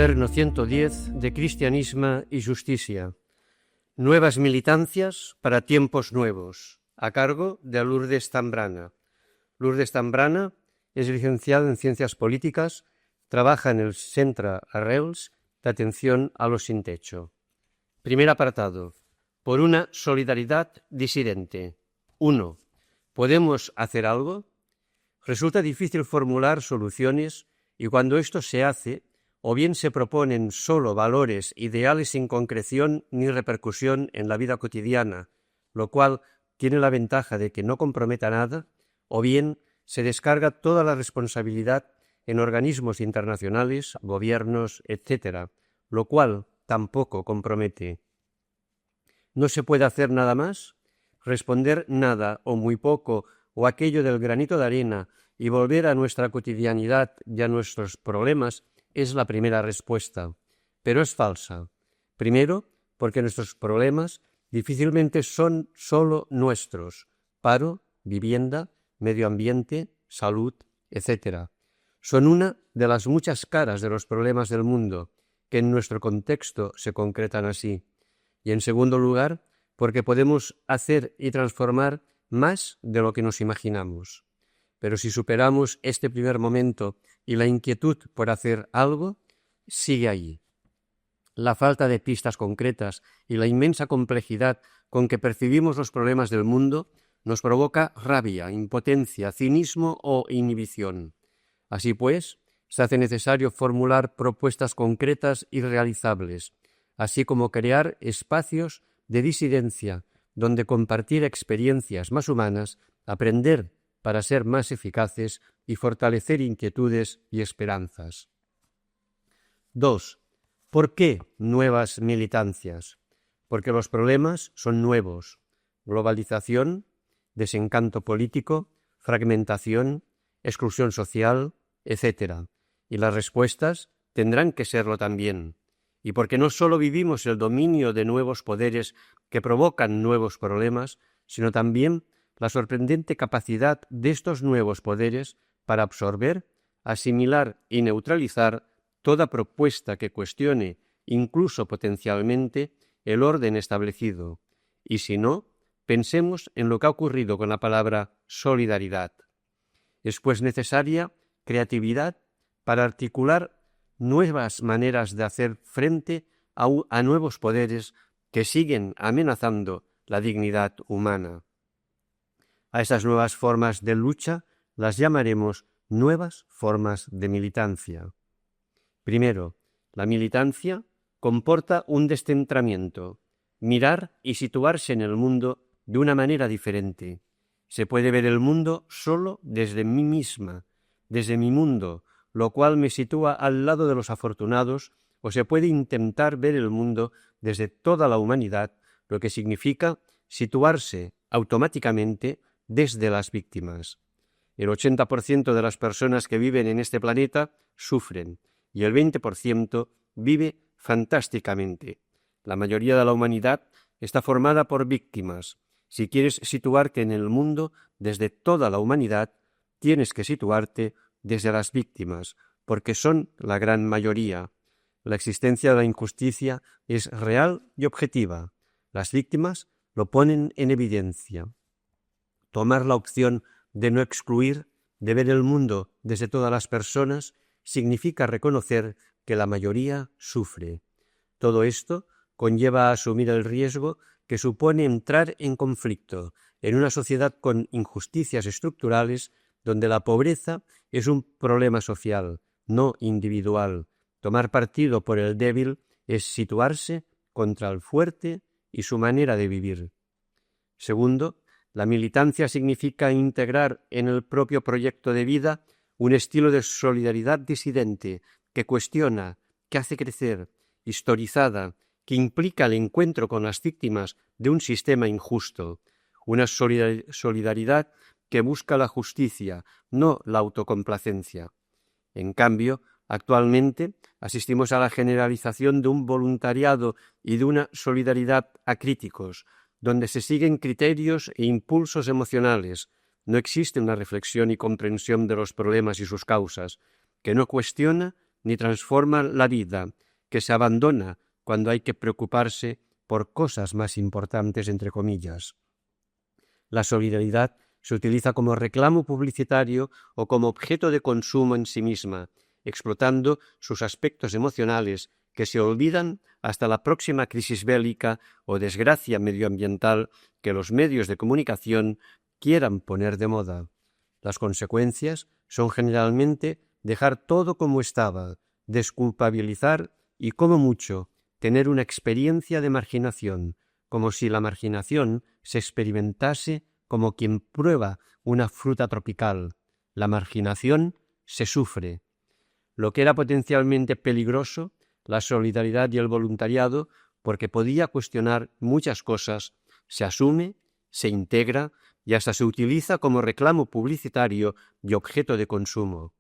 Cuaderno 110 de Cristianisme y Justicia. Nuevas militancias para tiempos nuevos, a cargo de Lourdes Zambrana. Lourdes Zambrana es licenciada en Ciencias Políticas, trabaja en el Centre Arrels de Atención a los Sin Techo. Primer apartado. Por una solidaridad disidente. 1. ¿Podemos hacer algo? Resulta difícil formular soluciones y cuando esto se hace, o bien se proponen solo valores ideales sin concreción ni repercusión en la vida cotidiana, lo cual tiene la ventaja de que no comprometa nada, o bien se descarga toda la responsabilidad en organismos internacionales, gobiernos, etc., lo cual tampoco compromete. ¿No se puede hacer nada más? Responder nada o muy poco o aquello del granito de arena y volver a nuestra cotidianidad y a nuestros problemas es la primera respuesta, pero es falsa. Primero, porque nuestros problemas difícilmente son solo nuestros: paro, vivienda, medio ambiente, salud, etc. Son una de las muchas caras de los problemas del mundo, que en nuestro contexto se concretan así. Y en segundo lugar, porque podemos hacer y transformar más de lo que nos imaginamos. Pero si superamos este primer momento y la inquietud por hacer algo, sigue allí. La falta de pistas concretas y la inmensa complejidad con que percibimos los problemas del mundo nos provoca rabia, impotencia, cinismo o inhibición. Así pues, se hace necesario formular propuestas concretas y realizables, así como crear espacios de disidencia donde compartir experiencias más humanas, aprender para ser más eficaces y fortalecer inquietudes y esperanzas. 2. ¿Por qué nuevas militancias? Porque los problemas son nuevos: globalización, desencanto político, fragmentación, exclusión social, etc. Y las respuestas tendrán que serlo también. Y porque no solo vivimos el dominio de nuevos poderes que provocan nuevos problemas, sino también la sorprendente capacidad de estos nuevos poderes para absorber, asimilar y neutralizar toda propuesta que cuestione, incluso potencialmente, el orden establecido. Y si no, pensemos en lo que ha ocurrido con la palabra solidaridad. Es pues necesaria creatividad para articular nuevas maneras de hacer frente a nuevos poderes que siguen amenazando la dignidad humana. A estas nuevas formas de lucha las llamaremos nuevas formas de militancia. Primero, la militancia comporta un descentramiento, mirar y situarse en el mundo de una manera diferente. Se puede ver el mundo solo desde mí misma, desde mi mundo, lo cual me sitúa al lado de los afortunados, o se puede intentar ver el mundo desde toda la humanidad, lo que significa situarse automáticamente desde las víctimas. El 80% de las personas que viven en este planeta sufren y el 20% vive fantásticamente. La mayoría de la humanidad está formada por víctimas. Si quieres situarte en el mundo desde toda la humanidad, tienes que situarte desde las víctimas, porque son la gran mayoría. La existencia de la injusticia es real y objetiva. Las víctimas lo ponen en evidencia. Tomar la opción de no excluir, de ver el mundo desde todas las personas, significa reconocer que la mayoría sufre. Todo esto conlleva a asumir el riesgo que supone entrar en conflicto en una sociedad con injusticias estructurales donde la pobreza es un problema social, no individual. Tomar partido por el débil es situarse contra el fuerte y su manera de vivir. Segundo, la militancia significa integrar en el propio proyecto de vida un estilo de solidaridad disidente que cuestiona, que hace crecer, historizada, que implica el encuentro con las víctimas de un sistema injusto, una solidaridad que busca la justicia, no la autocomplacencia. En cambio, actualmente asistimos a la generalización de un voluntariado y de una solidaridad acríticos, donde se siguen criterios e impulsos emocionales. No existe una reflexión y comprensión de los problemas y sus causas, que no cuestiona ni transforma la vida, que se abandona cuando hay que preocuparse por cosas más importantes, entre comillas. La solidaridad se utiliza como reclamo publicitario o como objeto de consumo en sí misma, explotando sus aspectos emocionales que se olvidan hasta la próxima crisis bélica o desgracia medioambiental que los medios de comunicación quieran poner de moda. Las consecuencias son generalmente dejar todo como estaba, desculpabilizar y, como mucho, tener una experiencia de marginación, como si la marginación se experimentase como quien prueba una fruta tropical. La marginación se sufre. Lo que era potencialmente peligroso, la solidaridad y el voluntariado, porque podía cuestionar muchas cosas, se asume, se integra y hasta se utiliza como reclamo publicitario y objeto de consumo.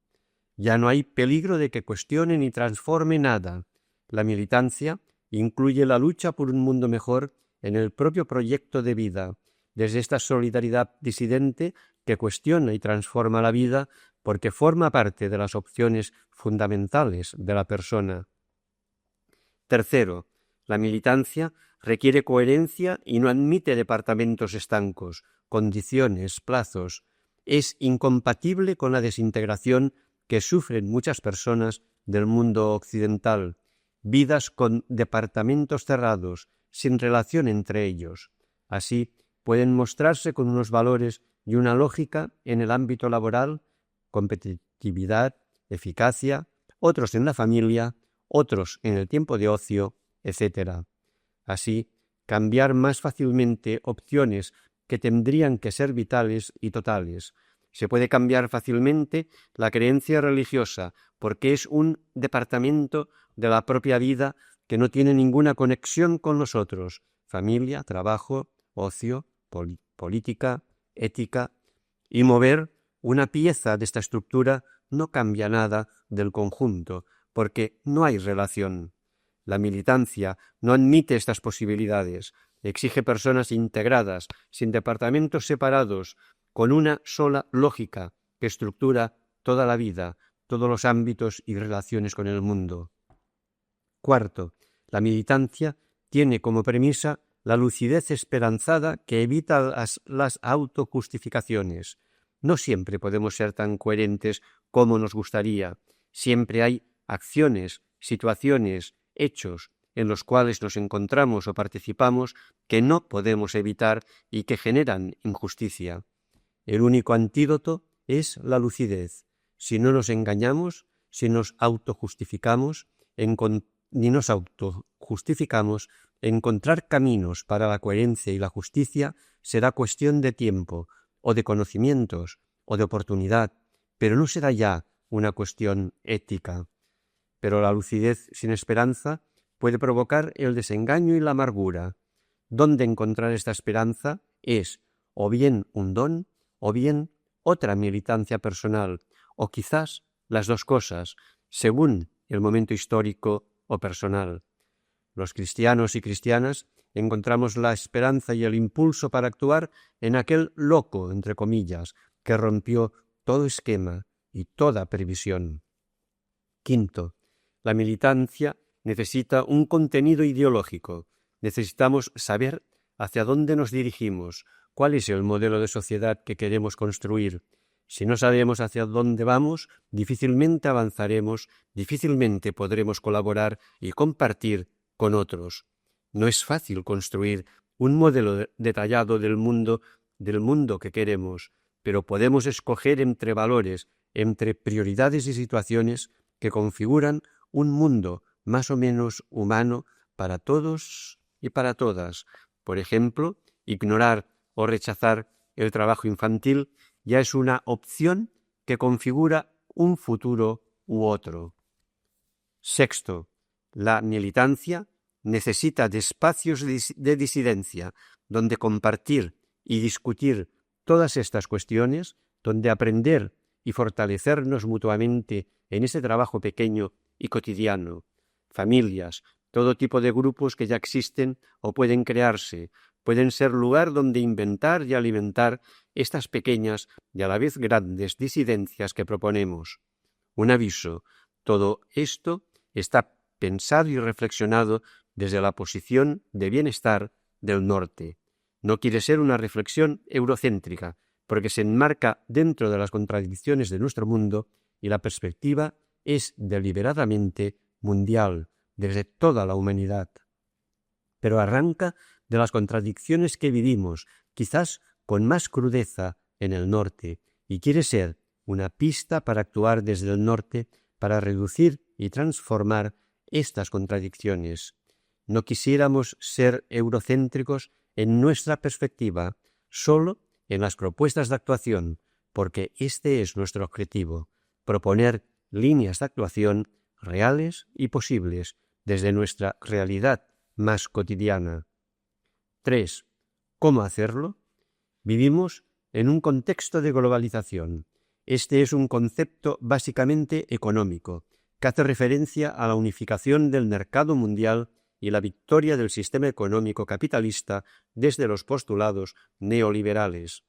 Ya no hay peligro de que cuestione ni transforme nada. La militancia incluye la lucha por un mundo mejor en el propio proyecto de vida, desde esta solidaridad disidente que cuestiona y transforma la vida porque forma parte de las opciones fundamentales de la persona. Tercero, la militancia requiere coherencia y no admite departamentos estancos, condiciones, plazos. Es incompatible con la desintegración que sufren muchas personas del mundo occidental, vidas con departamentos cerrados, sin relación entre ellos. Así, pueden mostrarse con unos valores y una lógica en el ámbito laboral, competitividad, eficacia, otros en la familia, otros en el tiempo de ocio, etc. Así, cambiar más fácilmente opciones que tendrían que ser vitales y totales. Se puede cambiar fácilmente la creencia religiosa porque es un departamento de la propia vida que no tiene ninguna conexión con los otros: familia, trabajo, ocio, política, ética. Y mover una pieza de esta estructura no cambia nada del conjunto, porque no hay relación. La militancia no admite estas posibilidades, exige personas integradas, sin departamentos separados, con una sola lógica que estructura toda la vida, todos los ámbitos y relaciones con el mundo. Cuarto, la militancia tiene como premisa la lucidez esperanzada que evita las autojustificaciones. No siempre podemos ser tan coherentes como nos gustaría. Siempre hay acciones, situaciones, hechos en los cuales nos encontramos o participamos que no podemos evitar y que generan injusticia. El único antídoto es la lucidez. Si no nos engañamos, si nos autojustificamos, encontrar caminos para la coherencia y la justicia será cuestión de tiempo, o de conocimientos, o de oportunidad, pero no será ya una cuestión ética. Pero la lucidez sin esperanza puede provocar el desengaño y la amargura. ¿Dónde encontrar esta esperanza? Es o bien un don, o bien otra militancia personal, o quizás las dos cosas, según el momento histórico o personal. Los cristianos y cristianas encontramos la esperanza y el impulso para actuar en aquel loco, entre comillas, que rompió todo esquema y toda previsión. Quinto, la militancia necesita un contenido ideológico. Necesitamos saber hacia dónde nos dirigimos, cuál es el modelo de sociedad que queremos construir. Si no sabemos hacia dónde vamos, difícilmente avanzaremos, difícilmente podremos colaborar y compartir con otros. No es fácil construir un modelo detallado del mundo que queremos, pero podemos escoger entre valores, entre prioridades y situaciones que configuran un mundo más o menos humano para todos y para todas. Por ejemplo, ignorar o rechazar el trabajo infantil ya es una opción que configura un futuro u otro. Sexto, la militancia necesita de espacios de disidencia donde compartir y discutir todas estas cuestiones, donde aprender y fortalecernos mutuamente en ese trabajo pequeño y cotidiano. Familias, todo tipo de grupos que ya existen o pueden crearse, pueden ser lugar donde inventar y alimentar estas pequeñas y a la vez grandes disidencias que proponemos. Un aviso: Todo esto está pensado y reflexionado desde la posición de bienestar del norte. No quiere ser una reflexión eurocéntrica, porque se enmarca dentro de las contradicciones de nuestro mundo y la perspectiva es deliberadamente mundial, desde toda la humanidad. Pero arranca de las contradicciones que vivimos, quizás con más crudeza en el norte, y quiere ser una pista para actuar desde el norte para reducir y transformar estas contradicciones. No quisiéramos ser eurocéntricos en nuestra perspectiva, solo en las propuestas de actuación, porque este es nuestro objetivo, proponer líneas de actuación reales y posibles desde nuestra realidad más cotidiana. 3. ¿Cómo hacerlo? Vivimos en un contexto de globalización. Este es un concepto básicamente económico, que hace referencia a la unificación del mercado mundial y la victoria del sistema económico capitalista desde los postulados neoliberales.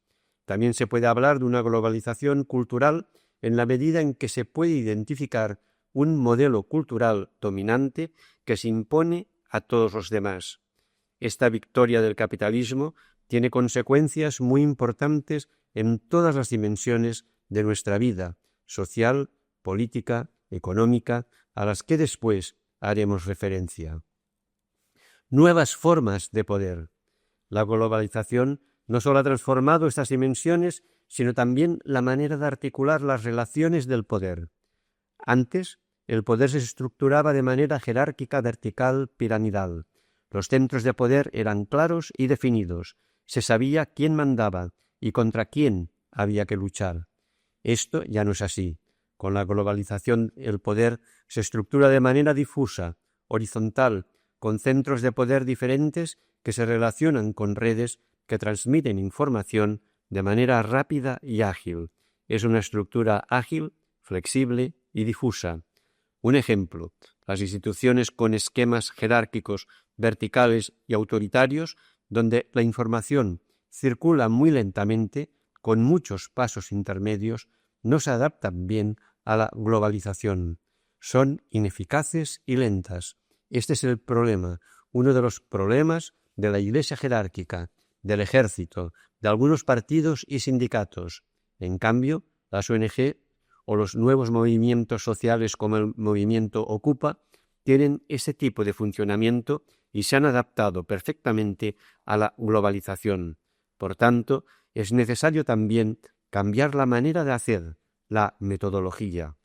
También se puede hablar de una globalización cultural en la medida en que se puede identificar un modelo cultural dominante que se impone a todos los demás. Esta victoria del capitalismo tiene consecuencias muy importantes en todas las dimensiones de nuestra vida, social, política, económica, a las que después haremos referencia. Nuevas formas de poder. La globalización no solo ha transformado estas dimensiones, sino también la manera de articular las relaciones del poder. Antes, el poder se estructuraba de manera jerárquica, vertical, piramidal. Los centros de poder eran claros y definidos. Se sabía quién mandaba y contra quién había que luchar. Esto ya no es así. Con la globalización, el poder se estructura de manera difusa, horizontal, con centros de poder diferentes que se relacionan con redes que transmiten información de manera rápida y ágil. Es una estructura ágil, flexible y difusa. Un ejemplo, las instituciones con esquemas jerárquicos, verticales y autoritarios, donde la información circula muy lentamente, con muchos pasos intermedios, no se adaptan bien a la globalización. Son ineficaces y lentas. Este es el problema, uno de los problemas de la Iglesia jerárquica, del ejército, de algunos partidos y sindicatos. En cambio, las ONG o los nuevos movimientos sociales como el movimiento Ocupa tienen ese tipo de funcionamiento y se han adaptado perfectamente a la globalización. Por tanto, es necesario también cambiar la manera de hacer, la metodología.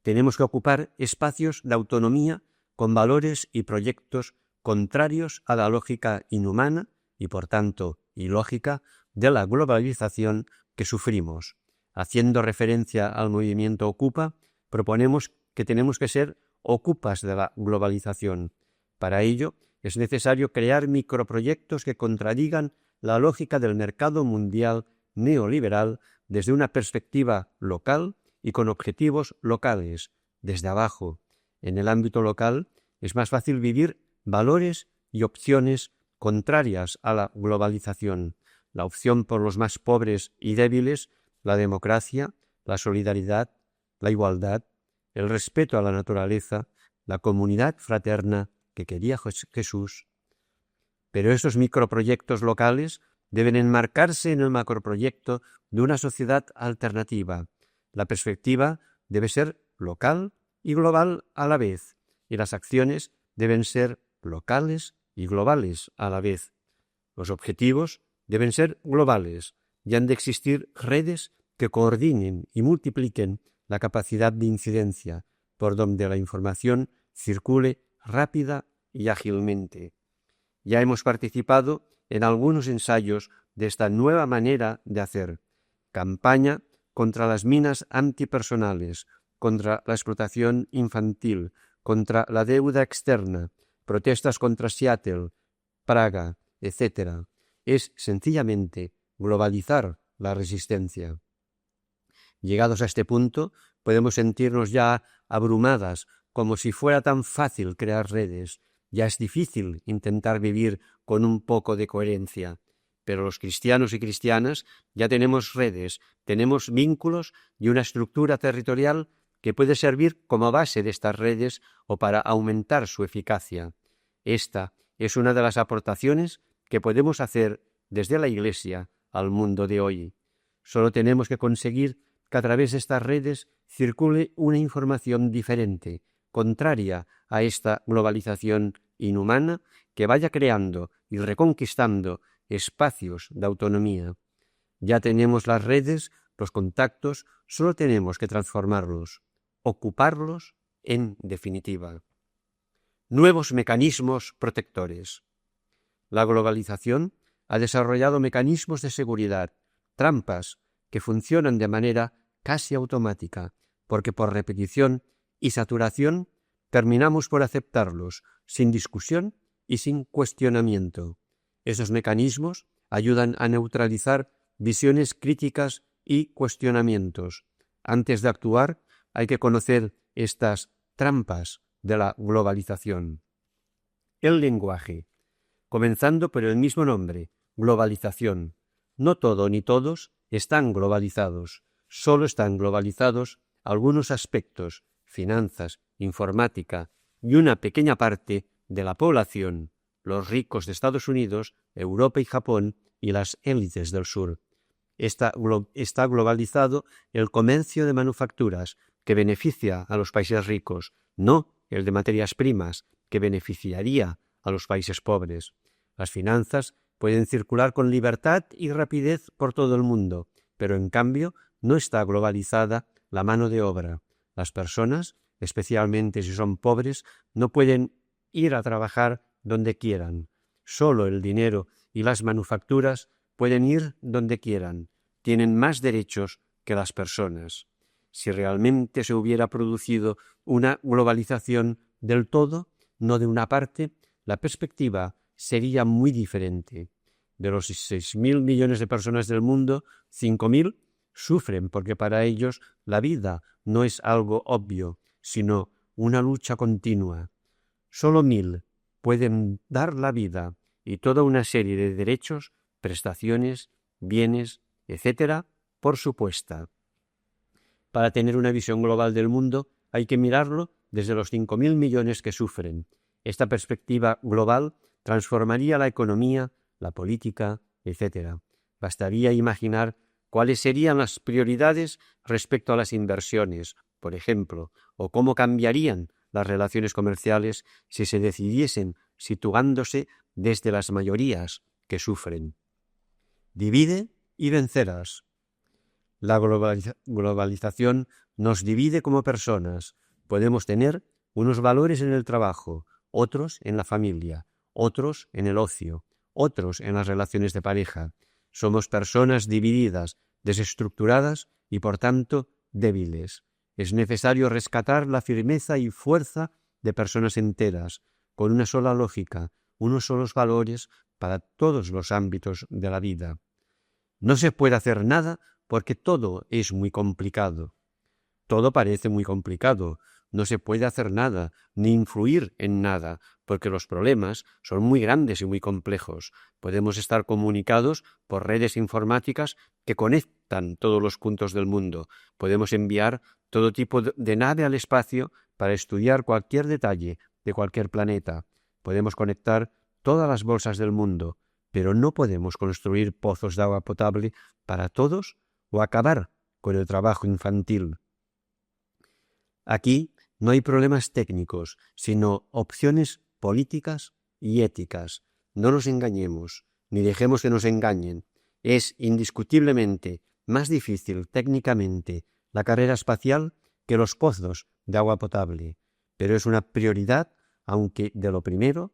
Tenemos que ocupar espacios de autonomía con valores y proyectos contrarios a la lógica inhumana y, por tanto, ilógica de la globalización que sufrimos. Haciendo referencia al movimiento Ocupa, proponemos que tenemos que ser ocupas de la globalización. Para ello, es necesario crear microproyectos que contradigan la lógica del mercado mundial neoliberal desde una perspectiva local y con objetivos locales, desde abajo. En el ámbito local es más fácil vivir valores y opciones contrarias a la globalización. La opción por los más pobres y débiles, la democracia, la solidaridad, la igualdad, el respeto a la naturaleza, la comunidad fraterna que quería Jesús. Pero estos microproyectos locales deben enmarcarse en el macroproyecto de una sociedad alternativa. La perspectiva debe ser local y global a la vez, y las acciones deben ser locales y globales a la vez. Los objetivos deben ser globales y han de existir redes que coordinen y multipliquen la capacidad de incidencia, por donde la información circule rápida y ágilmente. Ya hemos participado en algunos ensayos de esta nueva manera de hacer. Campaña contra las minas antipersonales, contra la explotación infantil, contra la deuda externa, protestas contra Seattle, Praga, etc. Es sencillamente globalizar la resistencia. Llegados a este punto, podemos sentirnos ya abrumadas, como si fuera tan fácil crear redes. Ya es difícil intentar vivir con un poco de coherencia. Pero los cristianos y cristianas ya tenemos redes, tenemos vínculos y una estructura territorial que puede servir como base de estas redes o para aumentar su eficacia. Esta es una de las aportaciones que podemos hacer desde la Iglesia al mundo de hoy. Solo tenemos que conseguir que a través de estas redes circule una información diferente, contraria a esta globalización inhumana, que vaya creando y reconquistando espacios de autonomía. Ya tenemos las redes, los contactos, solo tenemos que transformarlos, ocuparlos en definitiva. Nuevos mecanismos protectores. La globalización ha desarrollado mecanismos de seguridad, trampas, que funcionan de manera casi automática, porque por repetición y saturación terminamos por aceptarlos sin discusión y sin cuestionamiento. Esos mecanismos ayudan a neutralizar visiones críticas y cuestionamientos. Antes de actuar, hay que conocer estas trampas de la globalización. El lenguaje. Comenzando por el mismo nombre, globalización. No todo ni todos están globalizados. Solo están globalizados algunos aspectos, finanzas, informática y una pequeña parte de la población, los ricos de Estados Unidos, Europa y Japón y las élites del sur. Está globalizado el comercio de manufacturas, que beneficia a los países ricos, no el de materias primas, que beneficiaría a los países pobres. Las finanzas pueden circular con libertad y rapidez por todo el mundo, pero en cambio no está globalizada la mano de obra. Las personas, especialmente si son pobres, no pueden ir a trabajar donde quieran. Solo el dinero y las manufacturas pueden ir donde quieran. Tienen más derechos que las personas. Si realmente se hubiera producido una globalización del todo, no de una parte, la perspectiva sería muy diferente. De los 6.000 millones de personas del mundo, 5.000 sufren porque para ellos la vida no es algo obvio, sino una lucha continua. Solo 1.000 pueden dar la vida y toda una serie de derechos, prestaciones, bienes, etc., por supuesta. Para tener una visión global del mundo hay que mirarlo desde los 5.000 millones que sufren. Esta perspectiva global transformaría la economía, la política, etc. Bastaría imaginar cuáles serían las prioridades respecto a las inversiones, por ejemplo, o cómo cambiarían las relaciones comerciales si se decidiesen situándose desde las mayorías que sufren. Divide y vencerás. La globalización nos divide como personas. Podemos tener unos valores en el trabajo, otros en la familia, otros en el ocio, otros en las relaciones de pareja. Somos personas divididas, desestructuradas y, por tanto, débiles. Es necesario rescatar la firmeza y fuerza de personas enteras, con una sola lógica, unos solos valores para todos los ámbitos de la vida. No se puede hacer nada porque todo es muy complicado. Todo parece muy complicado. No se puede hacer nada, ni influir en nada, porque los problemas son muy grandes y muy complejos. Podemos estar comunicados por redes informáticas que conectan todos los puntos del mundo. Podemos enviar todo tipo de nave al espacio para estudiar cualquier detalle de cualquier planeta. Podemos conectar todas las bolsas del mundo, pero no podemos construir pozos de agua potable para todos o acabar con el trabajo infantil. Aquí no hay problemas técnicos, sino opciones políticas y éticas. No nos engañemos, ni dejemos que nos engañen. Es indiscutiblemente más difícil técnicamente la carrera espacial que los pozos de agua potable, pero es una prioridad, aunque de lo primero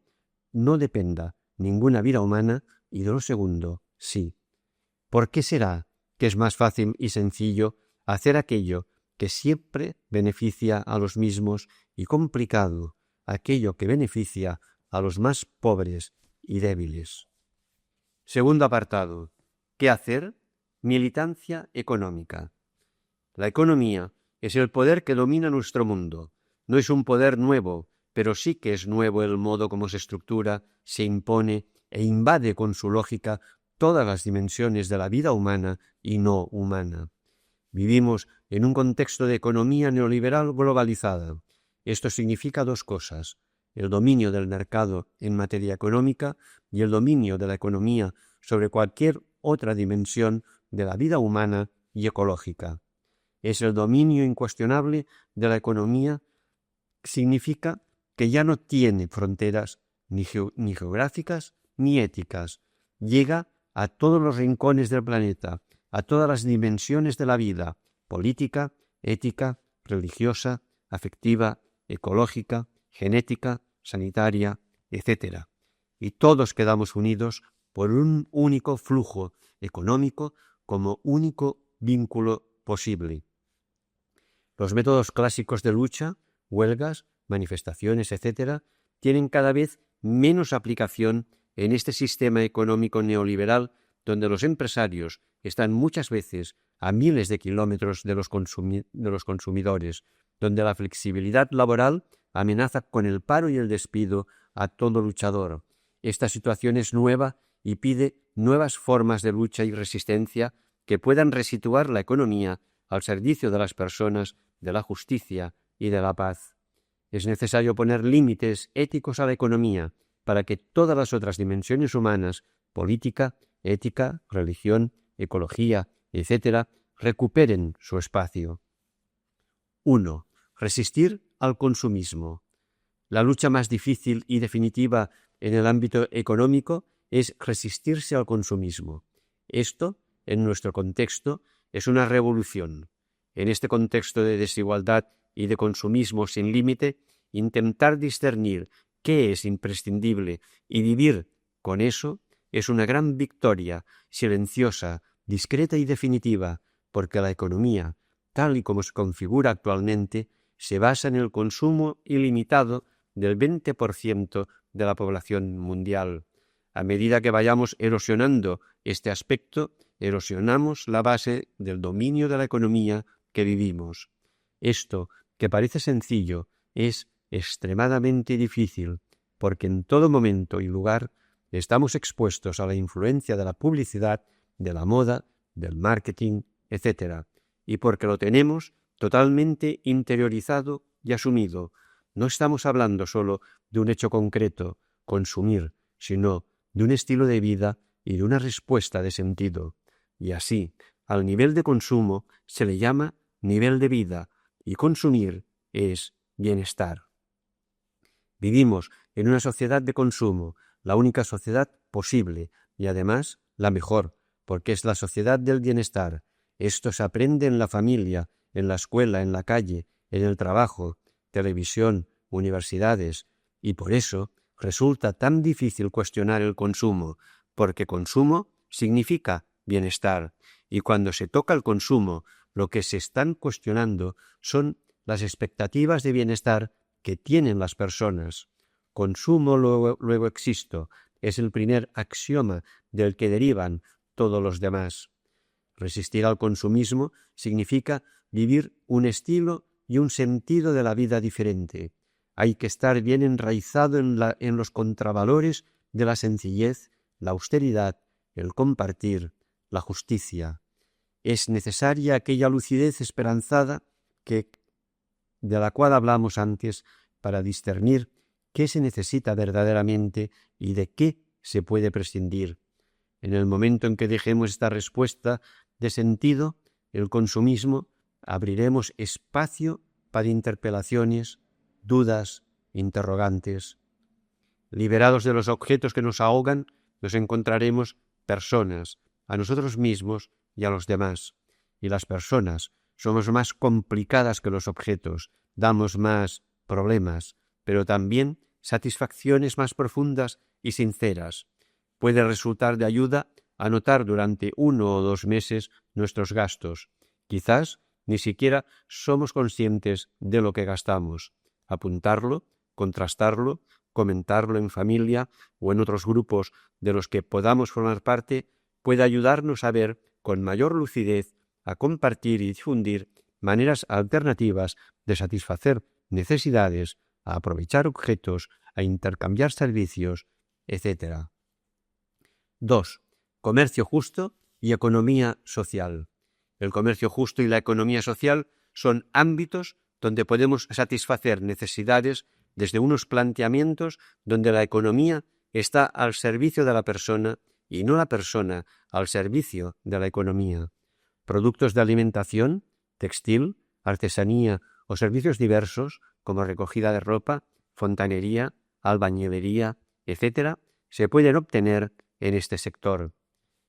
no dependa ninguna vida humana y de lo segundo sí. ¿Por qué será que es más fácil y sencillo hacer aquello que siempre beneficia a los mismos y complicado aquello que beneficia a los más pobres y débiles? Segundo apartado. ¿Qué hacer? Militancia económica. La economía es el poder que domina nuestro mundo. No es un poder nuevo, pero sí que es nuevo el modo como se estructura, se impone e invade con su lógica todas las dimensiones de la vida humana y no humana. Vivimos en un contexto de economía neoliberal globalizada. Esto significa dos cosas: el dominio del mercado en materia económica y el dominio de la economía sobre cualquier otra dimensión de la vida humana y ecológica. Es el dominio incuestionable de la economía. Significa que ya no tiene fronteras ni geográficas ni éticas. Llega a todos los rincones del planeta, a todas las dimensiones de la vida: política, ética, religiosa, afectiva, ecológica, genética, sanitaria, etc. Y todos quedamos unidos por un único flujo económico como único vínculo posible. Los métodos clásicos de lucha, huelgas, manifestaciones, etc., tienen cada vez menos aplicación en este sistema económico neoliberal, donde los empresarios están muchas veces a miles de kilómetros de los consumidores, donde la flexibilidad laboral amenaza con el paro y el despido a todo luchador. Esta situación es nueva y pide nuevas formas de lucha y resistencia que puedan resituar la economía al servicio de las personas, de la justicia y de la paz. Es necesario poner límites éticos a la economía para que todas las otras dimensiones humanas, política, ética, religión, ecología, etc., recuperen su espacio. 1. Resistir al consumismo. La lucha más difícil y definitiva en el ámbito económico es resistirse al consumismo. Esto, en nuestro contexto, es una revolución. En este contexto de desigualdad y de consumismo sin límite, intentar discernir qué es imprescindible y vivir con eso es una gran victoria, silenciosa, discreta y definitiva, porque la economía, tal y como se configura actualmente, se basa en el consumo ilimitado del 20% de la población mundial. A medida que vayamos erosionando este aspecto, erosionamos la base del dominio de la economía que vivimos. Esto, que parece sencillo, es extremadamente difícil, porque en todo momento y lugar estamos expuestos a la influencia de la publicidad, de la moda, del marketing, etc., y porque lo tenemos totalmente interiorizado y asumido. No estamos hablando solo de un hecho concreto, consumir, sino de un estilo de vida y de una respuesta de sentido. Y así, al nivel de consumo se le llama nivel de vida, y consumir es bienestar. Vivimos en una sociedad de consumo, la única sociedad posible y además la mejor, porque es la sociedad del bienestar. Esto se aprende en la familia, en la escuela, en la calle, en el trabajo, televisión, universidades, y por eso resulta tan difícil cuestionar el consumo, porque consumo significa bienestar, y cuando se toca el consumo, lo que se están cuestionando son las expectativas de bienestar que tienen las personas. Consumo, luego existo, es el primer axioma del que derivan todos los demás. Resistir al consumismo significa vivir un estilo y un sentido de la vida diferente. Hay que estar bien enraizado en los contravalores de la sencillez, la austeridad, el compartir, la justicia. Es necesaria aquella lucidez esperanzada de la cual hablamos antes para discernir qué se necesita verdaderamente y de qué se puede prescindir. En el momento en que dejemos esta respuesta de sentido, el consumismo, abriremos espacio para interpelaciones, dudas, interrogantes. Liberados de los objetos que nos ahogan, nos encontraremos personas, a nosotros mismos y a los demás. Y las personas somos más complicadas que los objetos, damos más problemas, pero también satisfacciones más profundas y sinceras. Puede resultar de ayuda anotar durante 1 o 2 meses nuestros gastos. Quizás ni siquiera somos conscientes de lo que gastamos. Apuntarlo, contrastarlo, comentarlo en familia o en otros grupos de los que podamos formar parte puede ayudarnos a ver con mayor lucidez, a compartir y difundir maneras alternativas de satisfacer necesidades, a aprovechar objetos, a intercambiar servicios, etc. 2. Comercio justo y economía social. El comercio justo y la economía social son ámbitos donde podemos satisfacer necesidades desde unos planteamientos donde la economía está al servicio de la persona y no la persona al servicio de la economía. Productos de alimentación, textil, artesanía o servicios diversos como recogida de ropa, fontanería, albañilería, etc., se pueden obtener en este sector.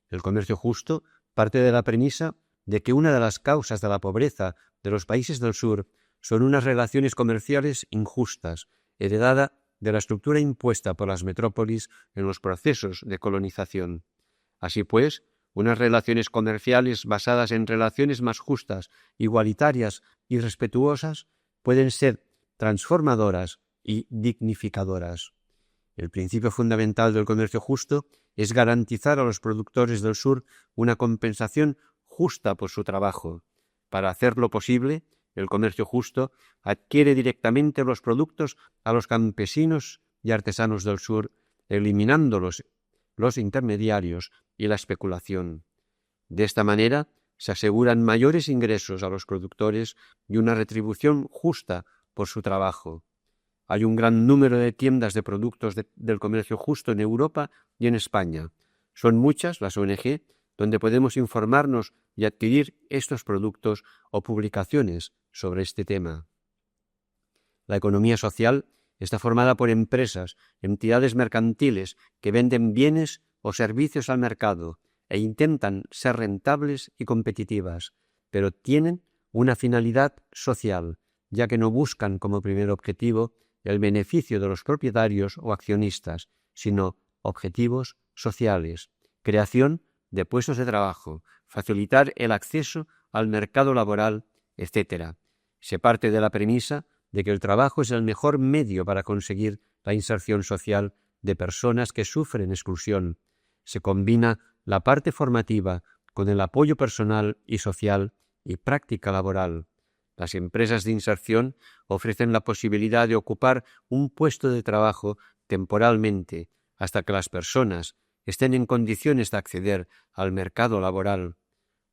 El comercio justo parte de la premisa de que una de las causas de la pobreza de los países del sur son unas relaciones comerciales injustas, heredada de la estructura impuesta por las metrópolis en los procesos de colonización. Así pues, unas relaciones comerciales basadas en relaciones más justas, igualitarias y respetuosas pueden ser transformadoras y dignificadoras. El principio fundamental del comercio justo es garantizar a los productores del sur una compensación justa por su trabajo. Para hacerlo posible, el comercio justo adquiere directamente los productos a los campesinos y artesanos del sur, eliminando los intermediarios y la especulación. De esta manera, se aseguran mayores ingresos a los productores y una retribución justa por su trabajo. Hay un gran número de tiendas de productos del comercio justo en Europa y en España. Son muchas las ONG donde podemos informarnos y adquirir estos productos o publicaciones sobre este tema. La economía social está formada por empresas, entidades mercantiles que venden bienes o servicios al mercado e intentan ser rentables y competitivas, pero tienen una finalidad social, ya que no buscan como primer objetivo el beneficio de los propietarios o accionistas, sino objetivos sociales, creación de puestos de trabajo, facilitar el acceso al mercado laboral, etc. Se parte de la premisa de que el trabajo es el mejor medio para conseguir la inserción social de personas que sufren exclusión. Se combina la parte formativa con el apoyo personal y social y práctica laboral. Las empresas de inserción ofrecen la posibilidad de ocupar un puesto de trabajo temporalmente hasta que las personas estén en condiciones de acceder al mercado laboral.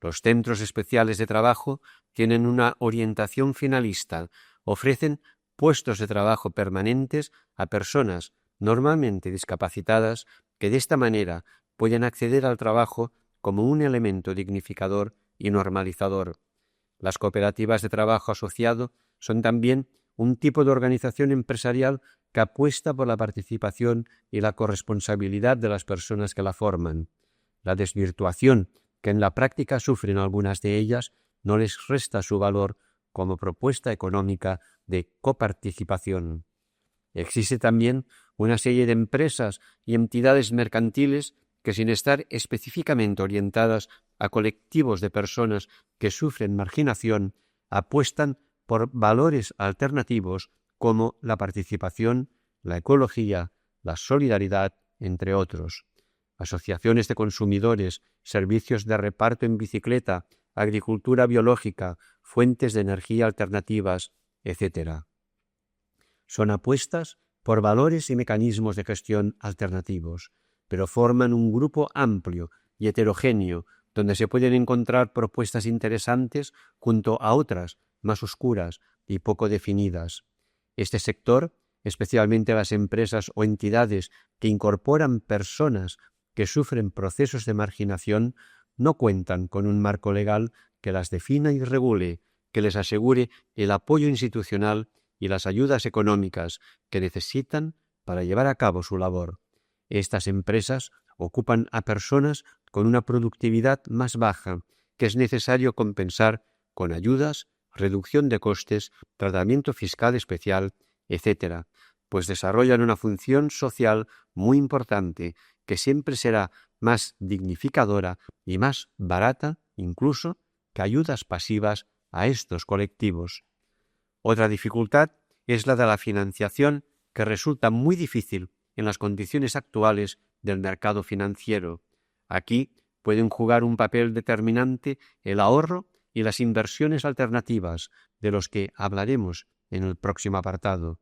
Los centros especiales de trabajo tienen una orientación finalista, ofrecen puestos de trabajo permanentes a personas normalmente discapacitadas que de esta manera pueden acceder al trabajo como un elemento dignificador y normalizador. Las cooperativas de trabajo asociado son también un tipo de organización empresarial que apuesta por la participación y la corresponsabilidad de las personas que la forman. La desvirtuación que en la práctica sufren algunas de ellas no les resta su valor como propuesta económica de coparticipación. Existe también una serie de empresas y entidades mercantiles que, sin estar específicamente orientadas a colectivos de personas que sufren marginación, apuestan por valores alternativos como la participación, la ecología, la solidaridad, entre otros. Asociaciones de consumidores, servicios de reparto en bicicleta, agricultura biológica, fuentes de energía alternativas, etc. Son apuestas por valores y mecanismos de gestión alternativos, pero forman un grupo amplio y heterogéneo donde se pueden encontrar propuestas interesantes junto a otras más oscuras y poco definidas. Este sector, especialmente las empresas o entidades que incorporan personas que sufren procesos de marginación, no cuentan con un marco legal que las defina y regule, que les asegure el apoyo institucional y las ayudas económicas que necesitan para llevar a cabo su labor. Estas empresas ocupan a personas con una productividad más baja, que es necesario compensar con ayudas, reducción de costes, tratamiento fiscal especial, etc., pues desarrollan una función social muy importante que siempre será más dignificadora y más barata incluso que ayudas pasivas a estos colectivos. Otra dificultad es la de la financiación, que resulta muy difícil en las condiciones actuales del mercado financiero. Aquí pueden jugar un papel determinante el ahorro y las inversiones alternativas, de los que hablaremos en el próximo apartado.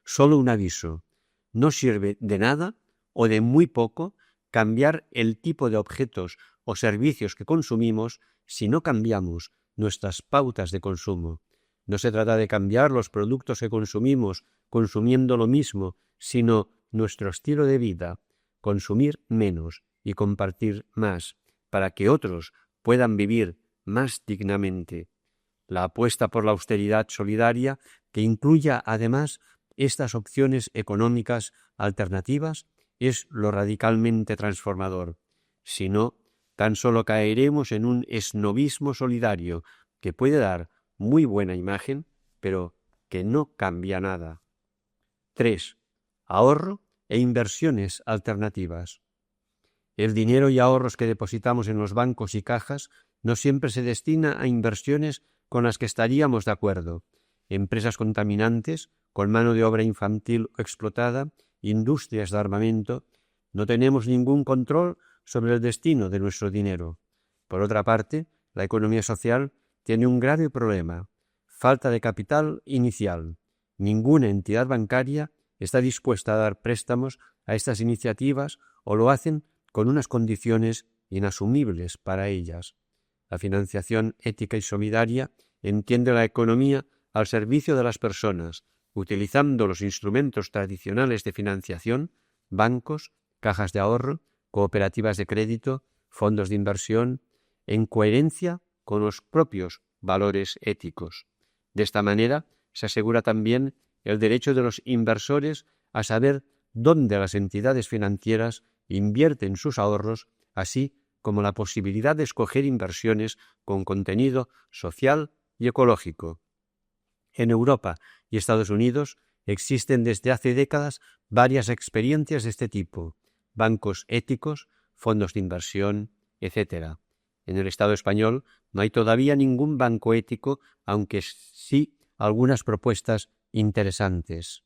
Solo un aviso: no sirve de nada o de muy poco cambiar el tipo de objetos o servicios que consumimos si no cambiamos nuestras pautas de consumo. No se trata de cambiar los productos que consumimos consumiendo lo mismo, sino nuestro estilo de vida, consumir menos y compartir más, para que otros puedan vivir más dignamente. La apuesta por la austeridad solidaria, que incluya además estas opciones económicas alternativas, es lo radicalmente transformador. Si no, tan solo caeremos en un esnobismo solidario que puede dar muy buena imagen, pero que no cambia nada. 3. Ahorro e inversiones alternativas. El dinero y ahorros que depositamos en los bancos y cajas no siempre se destina a inversiones con las que estaríamos de acuerdo. Empresas contaminantes, con mano de obra infantil o explotada, industrias de armamento, no tenemos ningún control sobre el destino de nuestro dinero. Por otra parte, la economía social tiene un grave problema: falta de capital inicial. Ninguna entidad bancaria está dispuesta a dar préstamos a estas iniciativas o lo hacen con unas condiciones inasumibles para ellas. La financiación ética y solidaria entiende la economía al servicio de las personas, utilizando los instrumentos tradicionales de financiación, bancos, cajas de ahorro, cooperativas de crédito, fondos de inversión, en coherencia con los propios valores éticos. De esta manera se asegura también el derecho de los inversores a saber dónde las entidades financieras invierten sus ahorros, así como la posibilidad de escoger inversiones con contenido social y ecológico. En Europa y Estados Unidos existen desde hace décadas varias experiencias de este tipo: bancos éticos, fondos de inversión, etc. En el Estado español no hay todavía ningún banco ético, aunque sí algunas propuestas interesantes.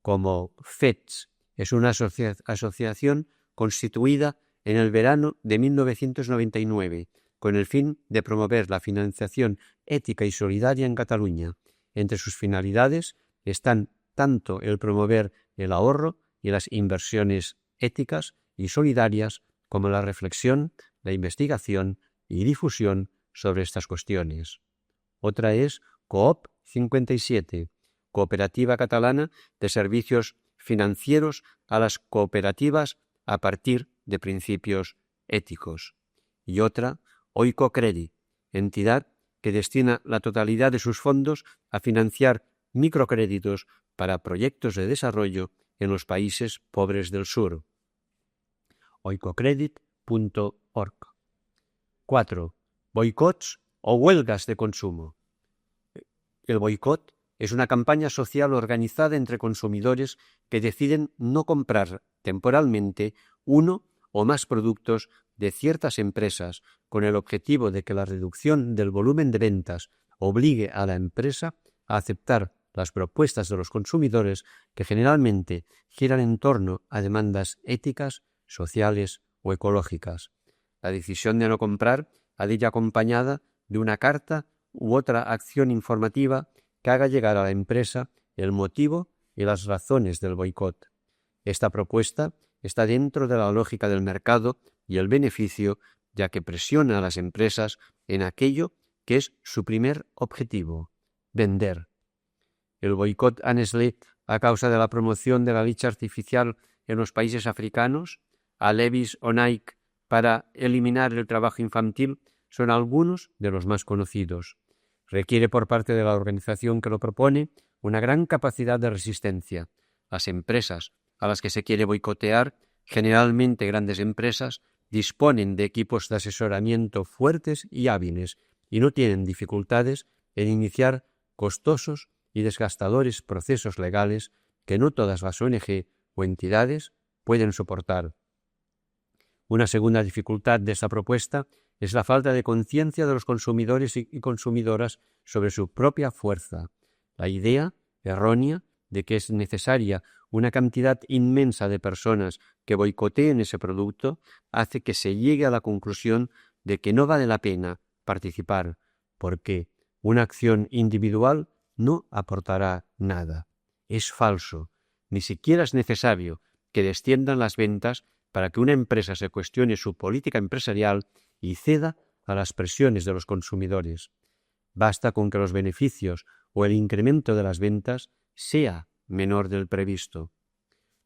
Como FEDS, es una asociación constituida en el verano de 1999 con el fin de promover la financiación ética y solidaria en Cataluña. Entre sus finalidades están tanto el promover el ahorro y las inversiones éticas y solidarias como la reflexión, la investigación y difusión sobre estas cuestiones. Otra es Coop 57, Cooperativa Catalana de Servicios Financieros a las Cooperativas a partir de principios éticos. Y otra, Oikocredi, entidad que destina la totalidad de sus fondos a financiar microcréditos para proyectos de desarrollo en los países pobres del sur. oicocredit.org. 4. Boicots o huelgas de consumo. El boicot es una campaña social organizada entre consumidores que deciden no comprar temporalmente uno o más productos de ciertas empresas con el objetivo de que la reducción del volumen de ventas obligue a la empresa a aceptar las propuestas de los consumidores, que generalmente giran en torno a demandas éticas, sociales o ecológicas. La decisión de no comprar ha de ir acompañada de una carta u otra acción informativa que haga llegar a la empresa el motivo y las razones del boicot. Esta propuesta está dentro de la lógica del mercado y el beneficio, ya que presiona a las empresas en aquello que es su primer objetivo: vender. El boicot a Nestlé a causa de la promoción de la leche artificial en los países africanos, a Levi's o Nike para eliminar el trabajo infantil, son algunos de los más conocidos. Requiere por parte de la organización que lo propone una gran capacidad de resistencia. Las empresas a las que se quiere boicotear, generalmente grandes empresas, disponen de equipos de asesoramiento fuertes y hábiles y no tienen dificultades en iniciar costosos y desgastadores procesos legales que no todas las ONG o entidades pueden soportar. Una segunda dificultad de esta propuesta es la falta de conciencia de los consumidores y consumidoras sobre su propia fuerza. La idea errónea de que es necesaria una cantidad inmensa de personas que boicoteen ese producto hace que se llegue a la conclusión de que no vale la pena participar, porque una acción individual no aportará nada. Es falso. Ni siquiera es necesario que desciendan las ventas para que una empresa se cuestione su política empresarial y ceda a las presiones de los consumidores. Basta con que los beneficios o el incremento de las ventas sea menor del previsto.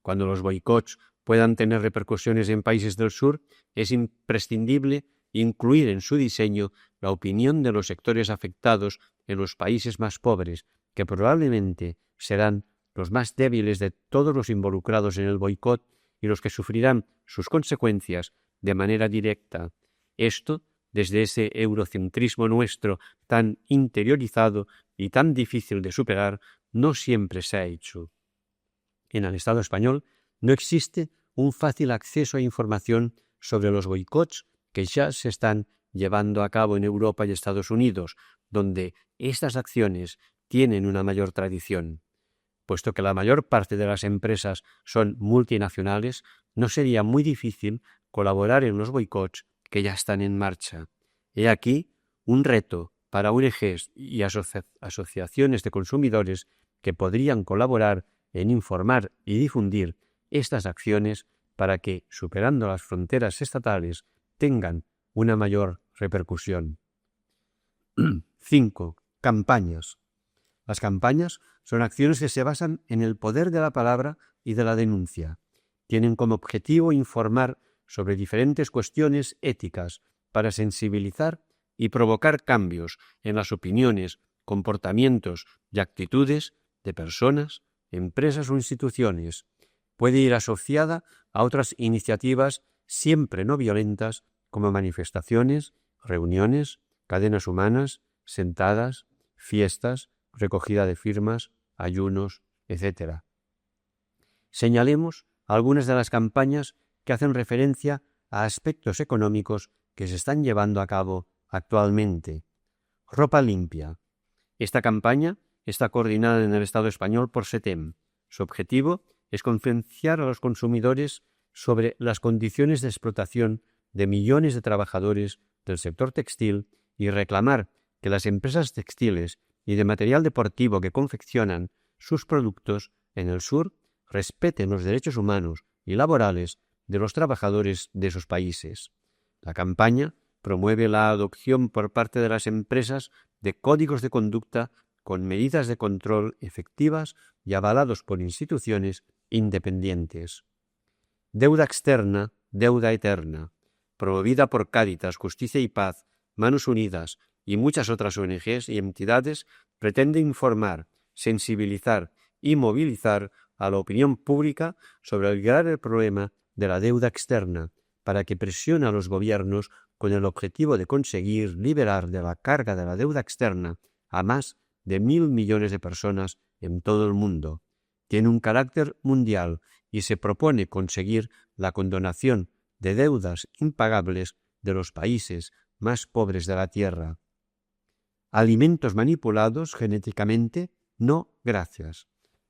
Cuando los boicots puedan tener repercusiones en países del sur, es imprescindible incluir en su diseño la opinión de los sectores afectados en los países más pobres, que probablemente serán los más débiles de todos los involucrados en el boicot y los que sufrirán sus consecuencias de manera directa. Esto, desde ese eurocentrismo nuestro tan interiorizado y tan difícil de superar, no siempre se ha hecho. En el Estado español no existe un fácil acceso a información sobre los boicots que ya se están llevando a cabo en Europa y Estados Unidos, donde estas acciones tienen una mayor tradición. Puesto que la mayor parte de las empresas son multinacionales, no sería muy difícil colaborar en los boicots que ya están en marcha. He aquí un reto para ONGs y asociaciones de consumidores que podrían colaborar en informar y difundir estas acciones para que, superando las fronteras estatales, tengan una mayor repercusión. 5. Campañas. Las campañas son acciones que se basan en el poder de la palabra y de la denuncia. Tienen como objetivo informar sobre diferentes cuestiones éticas para sensibilizar y provocar cambios en las opiniones, comportamientos y actitudes de personas, empresas o instituciones. Puede ir asociada a otras iniciativas siempre no violentas como manifestaciones, reuniones, cadenas humanas, sentadas, fiestas, recogida de firmas, ayunos, etc. Señalemos algunas de las campañas que hacen referencia a aspectos económicos que se están llevando a cabo actualmente. Ropa limpia. Esta campaña está coordinada en el Estado español por SETEM. Su objetivo es concienciar a los consumidores sobre las condiciones de explotación de millones de trabajadores del sector textil y reclamar que las empresas textiles y de material deportivo que confeccionan sus productos en el sur respeten los derechos humanos y laborales de los trabajadores de esos países. La campaña promueve la adopción por parte de las empresas de códigos de conducta con medidas de control efectivas y avalados por instituciones independientes. Deuda externa, deuda eterna, promovida por Cáritas, Justicia y Paz, Manos Unidas y muchas otras ONGs y entidades, pretende informar, sensibilizar y movilizar a la opinión pública sobre el grave problema de la deuda externa, para que presione a los gobiernos con el objetivo de conseguir liberar de la carga de la deuda externa a más de 1.000 millones de personas en todo el mundo. Tiene un carácter mundial y se propone conseguir la condonación de deudas impagables de los países más pobres de la Tierra. Alimentos manipulados genéticamente, no gracias.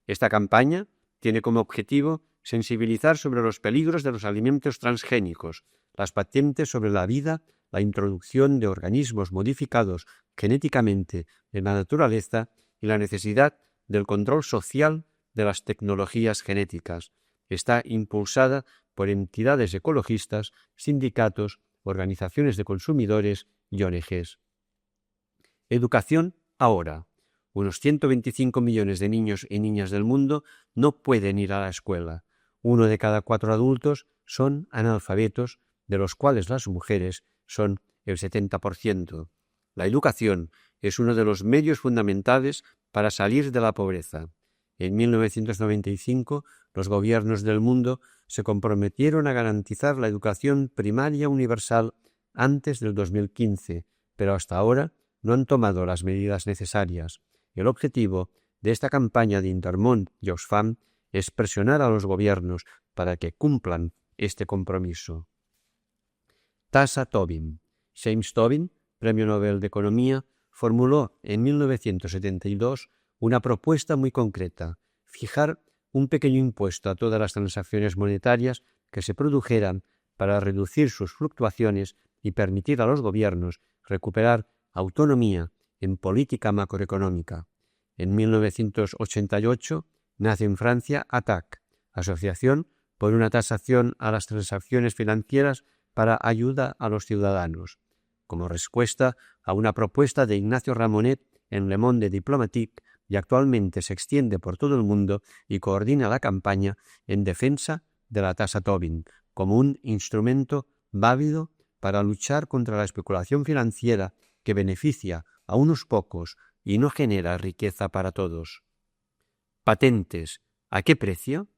Esta campaña tiene como objetivo sensibilizar sobre los peligros de los alimentos transgénicos, las patentes sobre la vida, la introducción de organismos modificados genéticamente en la naturaleza y la necesidad del control social de las tecnologías genéticas. Está impulsada por entidades ecologistas, sindicatos, organizaciones de consumidores y ONGs. Educación ahora. Unos 125 millones de niños y niñas del mundo no pueden ir a la escuela. 1 de cada 4 adultos son analfabetos, de los cuales las mujeres son el 70%. La educación es uno de los medios fundamentales para salir de la pobreza. En 1995, los gobiernos del mundo se comprometieron a garantizar la educación primaria universal antes del 2015, pero hasta ahora no han tomado las medidas necesarias. El objetivo de esta campaña de Intermón y Oxfam es presionar a los gobiernos para que cumplan este compromiso. Tasa Tobin. James Tobin, Premio Nobel de Economía, formuló en 1972 una propuesta muy concreta: fijar un pequeño impuesto a todas las transacciones monetarias que se produjeran para reducir sus fluctuaciones y permitir a los gobiernos recuperar autonomía en política macroeconómica. En 1988 nace en Francia ATTAC, Asociación por una tasación a las transacciones financieras para ayuda a los ciudadanos, como respuesta a una propuesta de Ignacio Ramonet en Le Monde Diplomatique, y actualmente se extiende por todo el mundo y coordina la campaña en defensa de la tasa Tobin como un instrumento válido para luchar contra la especulación financiera que beneficia a unos pocos y no genera riqueza para todos. Patentes. ¿A qué precio?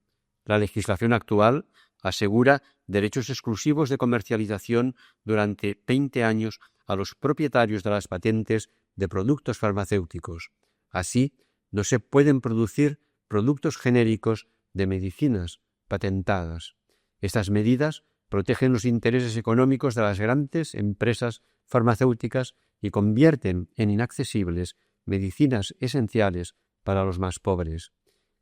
La legislación actual asegura derechos exclusivos de comercialización durante 20 años a los propietarios de las patentes de productos farmacéuticos. Así, no se pueden producir productos genéricos de medicinas patentadas. Estas medidas protegen los intereses económicos de las grandes empresas farmacéuticas y convierten en inaccesibles medicinas esenciales para los más pobres.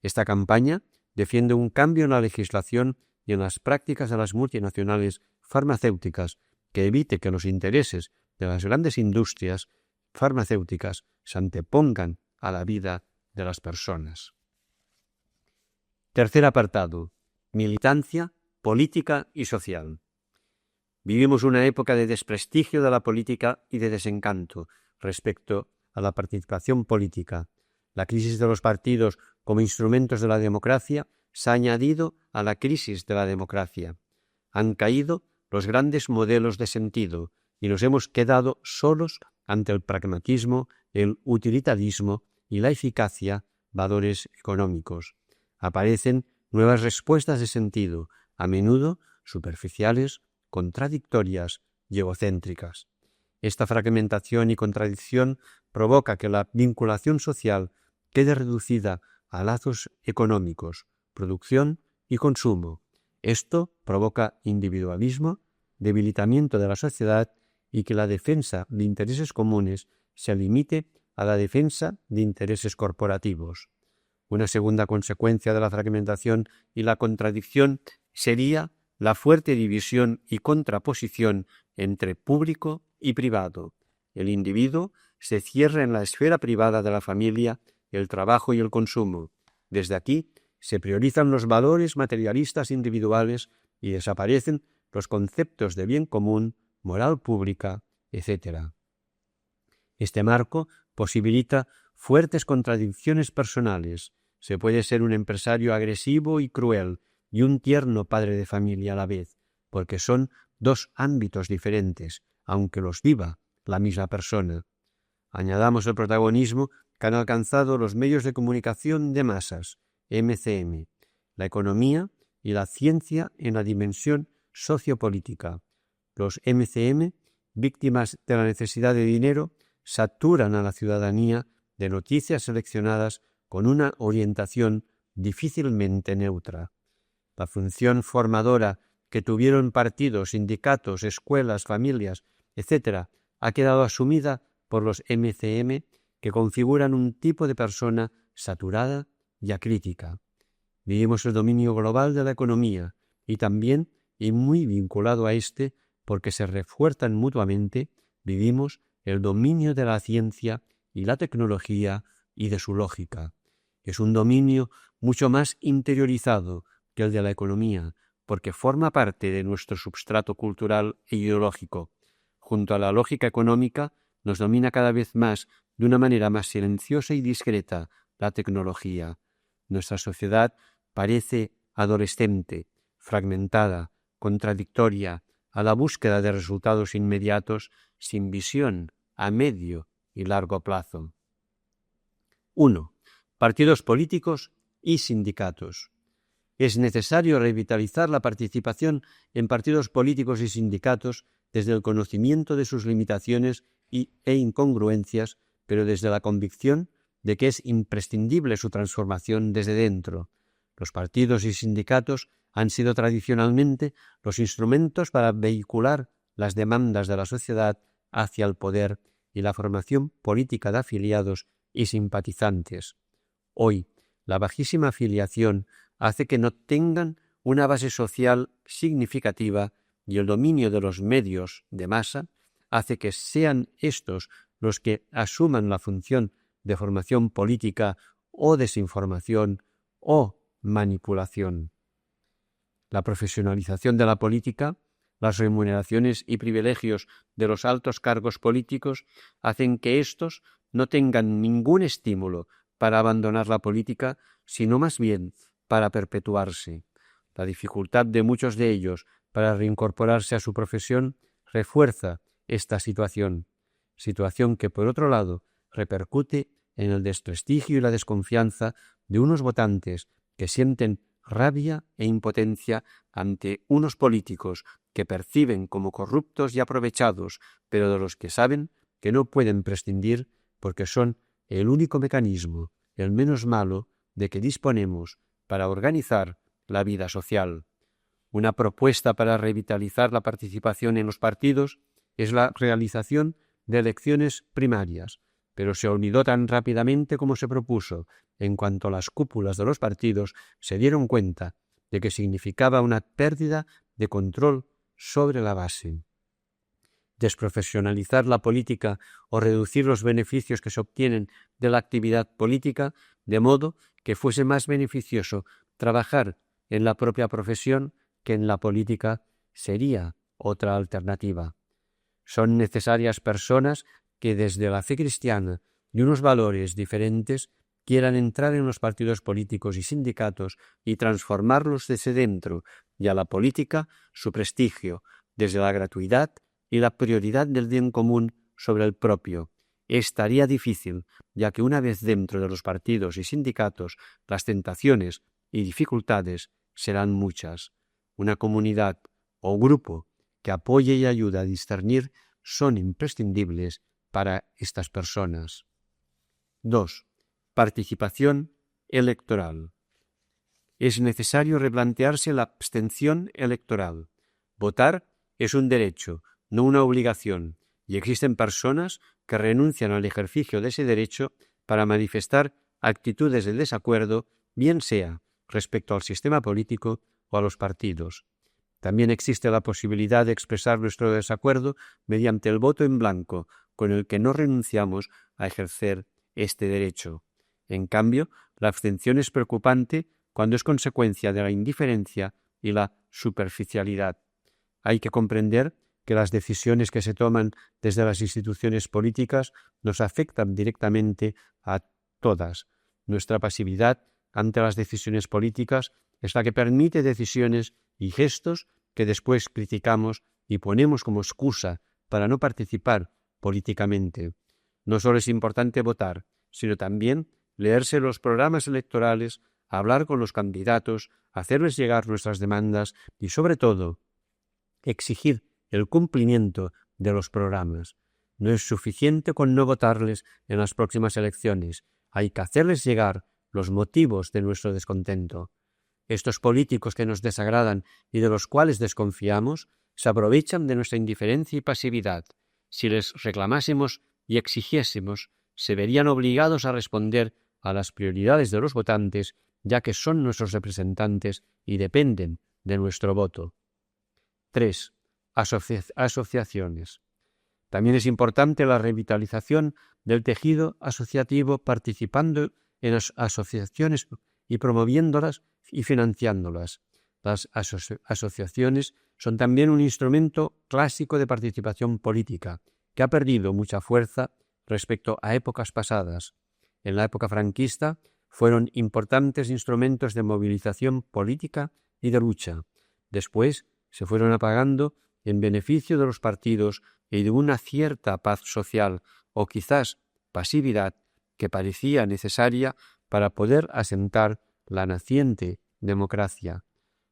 Esta campaña defiende un cambio en la legislación y en las prácticas de las multinacionales farmacéuticas que evite que los intereses de las grandes industrias farmacéuticas se antepongan a la vida de las personas. Tercer apartado: militancia política y social. Vivimos una época de desprestigio de la política y de desencanto respecto a la participación política. La crisis de los partidos como instrumentos de la democracia se ha añadido a la crisis de la democracia. Han caído los grandes modelos de sentido y nos hemos quedado solos ante el pragmatismo, el utilitarismo y la eficacia, valores económicos. Aparecen nuevas respuestas de sentido, a menudo superficiales, contradictorias y egocéntricas. Esta fragmentación y contradicción provoca que la vinculación social quede reducida a lazos económicos, producción y consumo. Esto provoca individualismo, debilitamiento de la sociedad y que la defensa de intereses comunes se limite a la defensa de intereses corporativos. Una segunda consecuencia de la fragmentación y la contradicción sería la fuerte división y contraposición entre público y privado. El individuo se cierra en la esfera privada de la familia, el trabajo y el consumo. Desde aquí se priorizan los valores materialistas individuales y desaparecen los conceptos de bien común, moral pública, etc. Este marco posibilita fuertes contradicciones personales. Se puede ser un empresario agresivo y cruel y un tierno padre de familia a la vez, porque son dos ámbitos diferentes, aunque los viva la misma persona. Añadamos el protagonismo que han alcanzado los medios de comunicación de masas, MCM, la economía y la ciencia en la dimensión sociopolítica. Los MCM, víctimas de la necesidad de dinero, saturan a la ciudadanía de noticias seleccionadas con una orientación difícilmente neutra. La función formadora que tuvieron partidos, sindicatos, escuelas, familias, etc., ha quedado asumida por los MCM, que configuran un tipo de persona saturada y acrítica. Vivimos el dominio global de la economía y también, y muy vinculado a este, porque se refuerzan mutuamente, vivimos el dominio de la ciencia y la tecnología y de su lógica. Es un dominio mucho más interiorizado que el de la economía, porque forma parte de nuestro substrato cultural e ideológico. Junto a la lógica económica, nos domina cada vez más, de una manera más silenciosa y discreta, la tecnología. Nuestra sociedad parece adolescente, fragmentada, contradictoria, a la búsqueda de resultados inmediatos, sin visión a medio y largo plazo. 1. Partidos políticos y sindicatos. Es necesario revitalizar la participación en partidos políticos y sindicatos desde el conocimiento de sus limitaciones e incongruencias, pero desde la convicción de que es imprescindible su transformación desde dentro. Los partidos y sindicatos han sido tradicionalmente los instrumentos para vehicular las demandas de la sociedad hacia el poder y la formación política de afiliados y simpatizantes. Hoy, la bajísima afiliación hace que no tengan una base social significativa y el dominio de los medios de masa hace que sean estos los que asuman la función de formación política o desinformación o manipulación. La profesionalización de la política, las remuneraciones y privilegios de los altos cargos políticos hacen que éstos no tengan ningún estímulo para abandonar la política, sino más bien para perpetuarse. La dificultad de muchos de ellos para reincorporarse a su profesión refuerza esta situación que, por otro lado, repercute en el desprestigio y la desconfianza de unos votantes que sienten rabia e impotencia ante unos políticos que perciben como corruptos y aprovechados, pero de los que saben que no pueden prescindir porque son el único mecanismo, el menos malo, de que disponemos para organizar la vida social. Una propuesta para revitalizar la participación en los partidos es la realización de elecciones primarias, pero se olvidó tan rápidamente como se propuso, en cuanto las cúpulas de los partidos se dieron cuenta de que significaba una pérdida de control sobre la base. Desprofesionalizar la política o reducir los beneficios que se obtienen de la actividad política, de modo que fuese más beneficioso trabajar en la propia profesión que en la política, sería otra alternativa. Son necesarias personas que desde la fe cristiana y unos valores diferentes quieran entrar en los partidos políticos y sindicatos y transformarlos desde dentro, y a la política su prestigio, desde la gratuidad y la prioridad del bien común sobre el propio. Estaría difícil, ya que una vez dentro de los partidos y sindicatos, las tentaciones y dificultades serán muchas. Una comunidad o grupo que apoye y ayude a discernir son imprescindibles para estas personas. 2. Participación electoral. Es necesario replantearse la abstención electoral. Votar es un derecho, no una obligación, y existen personas que renuncian al ejercicio de ese derecho para manifestar actitudes de desacuerdo, bien sea respecto al sistema político o a los partidos. También existe la posibilidad de expresar nuestro desacuerdo mediante el voto en blanco, con el que no renunciamos a ejercer este derecho. En cambio, la abstención es preocupante cuando es consecuencia de la indiferencia y la superficialidad. Hay que comprender que las decisiones que se toman desde las instituciones políticas nos afectan directamente a todas. Nuestra pasividad ante las decisiones políticas es la que permite decisiones y gestos que después criticamos y ponemos como excusa para no participar políticamente. No solo es importante votar, sino también leerse los programas electorales, hablar con los candidatos, hacerles llegar nuestras demandas y, sobre todo, exigir el cumplimiento de los programas. No es suficiente con no votarles en las próximas elecciones. Hay que hacerles llegar los motivos de nuestro descontento. Estos políticos que nos desagradan y de los cuales desconfiamos se aprovechan de nuestra indiferencia y pasividad. Si les reclamásemos y exigiésemos, se verían obligados a responder a las prioridades de los votantes, ya que son nuestros representantes y dependen de nuestro voto. 3. Asociaciones. También es importante la revitalización del tejido asociativo, participando en las asociaciones y promoviéndolas y financiándolas. Las asociaciones son también un instrumento clásico de participación política, que ha perdido mucha fuerza respecto a épocas pasadas. En la época franquista fueron importantes instrumentos de movilización política y de lucha. Después se fueron apagando en beneficio de los partidos y de una cierta paz social, o quizás pasividad, que parecía necesaria para poder asentar la naciente democracia.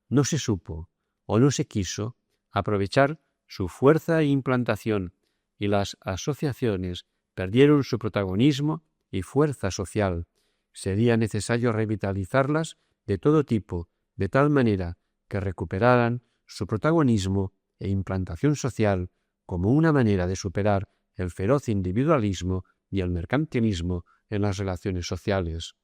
No se supo o no se quiso aprovechar su fuerza e implantación, y las asociaciones perdieron su protagonismo y fuerza social. Sería necesario revitalizarlas de todo tipo, de tal manera que recuperaran su protagonismo e implantación social como una manera de superar el feroz individualismo y el mercantilismo en las relaciones sociales.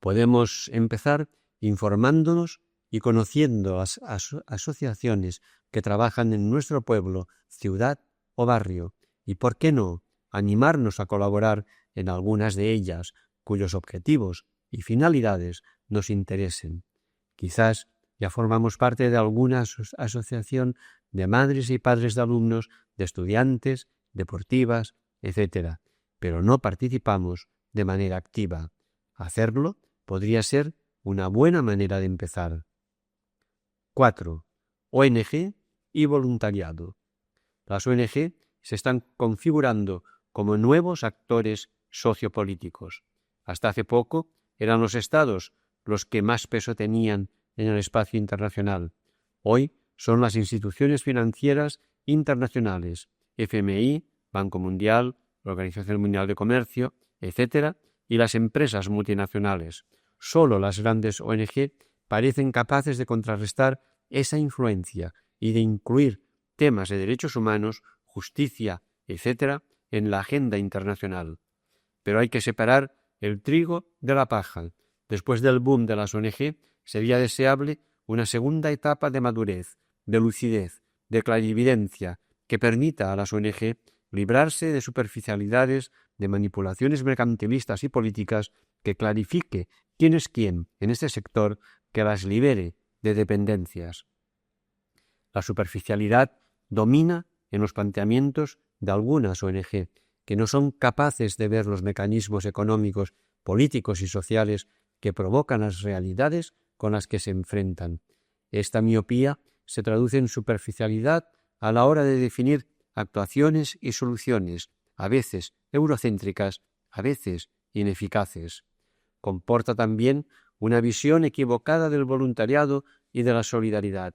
Podemos empezar informándonos y conociendo las asociaciones que trabajan en nuestro pueblo, ciudad o barrio, y, ¿por qué no?, animarnos a colaborar en algunas de ellas cuyos objetivos y finalidades nos interesen. Quizás Ya formamos parte de alguna asociación de madres y padres de alumnos, de estudiantes, deportivas, etc. Pero no participamos de manera activa. Hacerlo podría ser una buena manera de empezar. 4. ONG y voluntariado. Las ONG se están configurando como nuevos actores sociopolíticos. Hasta hace poco eran los estados los que más peso tenían en el espacio internacional. Hoy son las instituciones financieras internacionales, FMI, Banco Mundial, Organización Mundial de Comercio, etc., y las empresas multinacionales. Solo las grandes ONG parecen capaces de contrarrestar esa influencia y de incluir temas de derechos humanos, justicia, etc., en la agenda internacional. Pero hay que separar el trigo de la paja. Después del boom de las ONG, sería deseable una segunda etapa de madurez, de lucidez, de clarividencia, que permita a las ONG librarse de superficialidades, de manipulaciones mercantilistas y políticas, que clarifique quién es quién en este sector, que las libere de dependencias. La superficialidad domina en los planteamientos de algunas ONG, que no son capaces de ver los mecanismos económicos, políticos y sociales que provocan las realidades con las que se enfrentan. Esta miopía se traduce en superficialidad a la hora de definir actuaciones y soluciones, a veces eurocéntricas, a veces ineficaces. Comporta también una visión equivocada del voluntariado y de la solidaridad.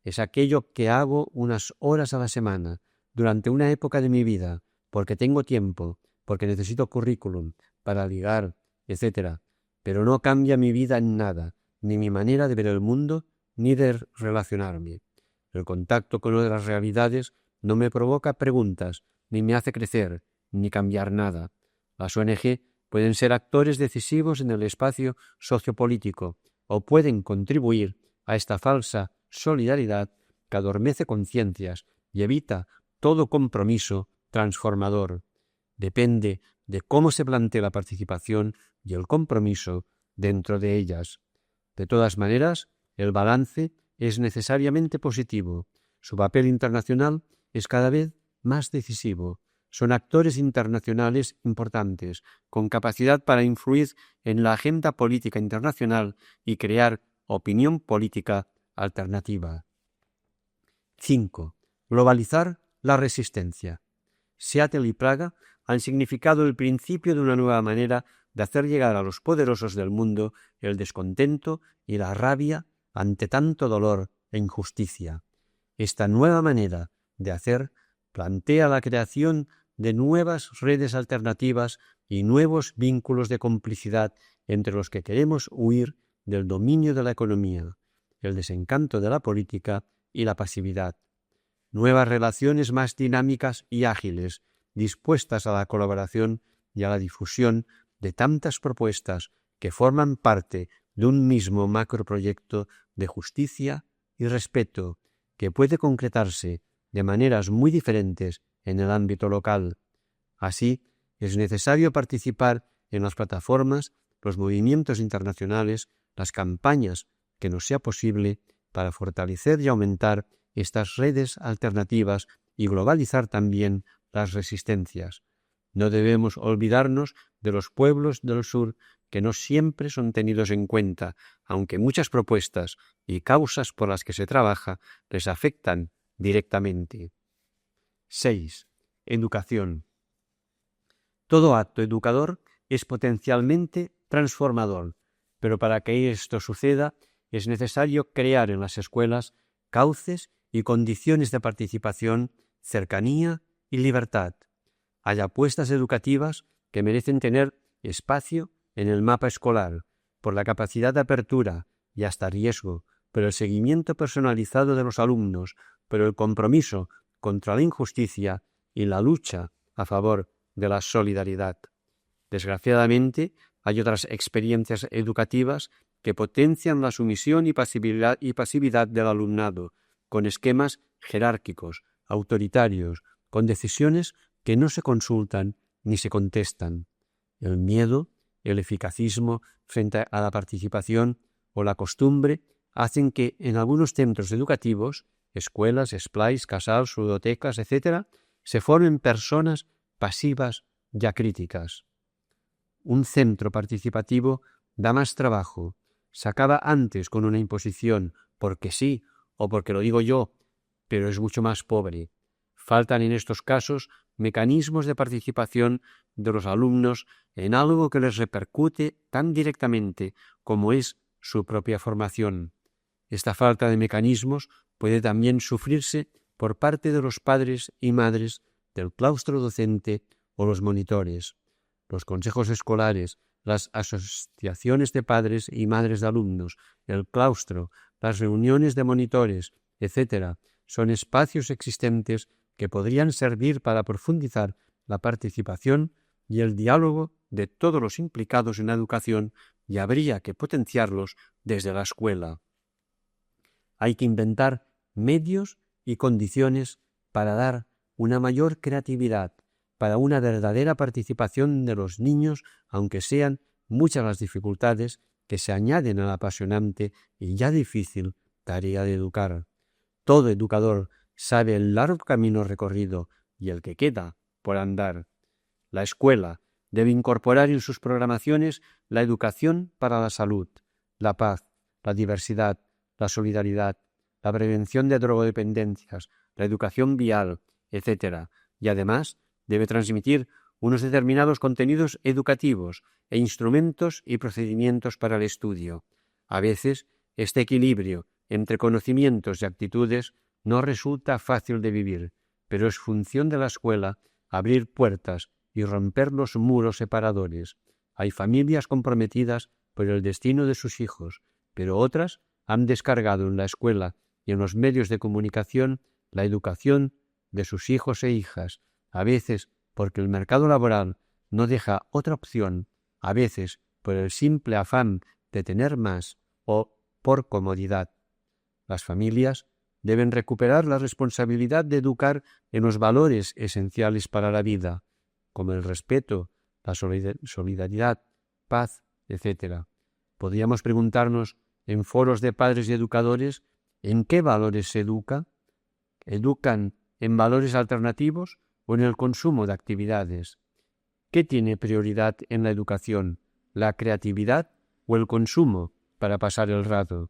Es aquello que hago unas horas a la semana, durante una época de mi vida, porque tengo tiempo, porque necesito currículum, para ligar, etc. Pero no cambia mi vida en nada, ni mi manera de ver el mundo, ni de relacionarme. El contacto con otras realidades no me provoca preguntas, ni me hace crecer, ni cambiar nada. Las ONG pueden ser actores decisivos en el espacio sociopolítico o pueden contribuir a esta falsa solidaridad que adormece conciencias y evita todo compromiso transformador. Depende de cómo se plantee la participación y el compromiso dentro de ellas. De todas maneras, el balance es necesariamente positivo. Su papel internacional es cada vez más decisivo. Son actores internacionales importantes, con capacidad para influir en la agenda política internacional y crear opinión política alternativa. 5. Globalizar la resistencia. Seattle y Praga han significado el principio de una nueva manera de hacer llegar a los poderosos del mundo el descontento y la rabia ante tanto dolor e injusticia. Esta nueva manera de hacer plantea la creación de nuevas redes alternativas y nuevos vínculos de complicidad entre los que queremos huir del dominio de la economía, el desencanto de la política y la pasividad. Nuevas relaciones más dinámicas y ágiles, dispuestas a la colaboración y a la difusión de tantas propuestas que forman parte de un mismo macroproyecto de justicia y respeto que puede concretarse de maneras muy diferentes en el ámbito local. Así, es necesario participar en las plataformas, los movimientos internacionales, las campañas que nos sea posible para fortalecer y aumentar estas redes alternativas y globalizar también las resistencias. No debemos olvidarnos de los pueblos del sur que no siempre son tenidos en cuenta, aunque muchas propuestas y causas por las que se trabaja les afectan directamente. 6. Educación. Todo acto educador es potencialmente transformador, pero para que esto suceda es necesario crear en las escuelas cauces y condiciones de participación, cercanía y libertad. Hay apuestas educativas que merecen tener espacio en el mapa escolar, por la capacidad de apertura y hasta riesgo, por el seguimiento personalizado de los alumnos, por el compromiso contra la injusticia y la lucha a favor de la solidaridad. Desgraciadamente, hay otras experiencias educativas que potencian la sumisión y pasividad del alumnado, con esquemas jerárquicos, autoritarios, con decisiones que no se consultan ni se contestan. El miedo, el eficacismo frente a la participación o la costumbre hacen que en algunos centros educativos, escuelas, splais, casals, ludotecas, etc., se formen personas pasivas y acríticas. Un centro participativo da más trabajo, se acaba antes con una imposición, porque sí o porque lo digo yo, pero es mucho más pobre. Faltan en estos casos mecanismos de participación de los alumnos en algo que les repercute tan directamente como es su propia formación. Esta falta de mecanismos puede también sufrirse por parte de los padres y madres del claustro docente o los monitores. Los consejos escolares, las asociaciones de padres y madres de alumnos, el claustro, las reuniones de monitores, etc., son espacios existentes que podrían servir para profundizar la participación y el diálogo de todos los implicados en la educación, y habría que potenciarlos desde la escuela. Hay que inventar medios y condiciones para dar una mayor creatividad, para una verdadera participación de los niños, aunque sean muchas las dificultades que se añaden a la apasionante y ya difícil tarea de educar. Todo educador sabe el largo camino recorrido y el que queda por andar. La escuela debe incorporar en sus programaciones la educación para la salud, la paz, la diversidad, la solidaridad, la prevención de drogodependencias, la educación vial, etc. Y además debe transmitir unos determinados contenidos educativos e instrumentos y procedimientos para el estudio. A veces, este equilibrio entre conocimientos y actitudes no resulta fácil de vivir, pero es función de la escuela abrir puertas y romper los muros separadores. Hay familias comprometidas por el destino de sus hijos, pero otras han descargado en la escuela y en los medios de comunicación la educación de sus hijos e hijas, a veces porque el mercado laboral no deja otra opción, a veces por el simple afán de tener más o por comodidad. Las familias deben recuperar la responsabilidad de educar en los valores esenciales para la vida, como el respeto, la solidaridad, paz, etc. Podríamos preguntarnos en foros de padres y educadores ¿en qué valores se educa? ¿Educan en valores alternativos o en el consumo de actividades? ¿Qué tiene prioridad en la educación, la creatividad o el consumo para pasar el rato?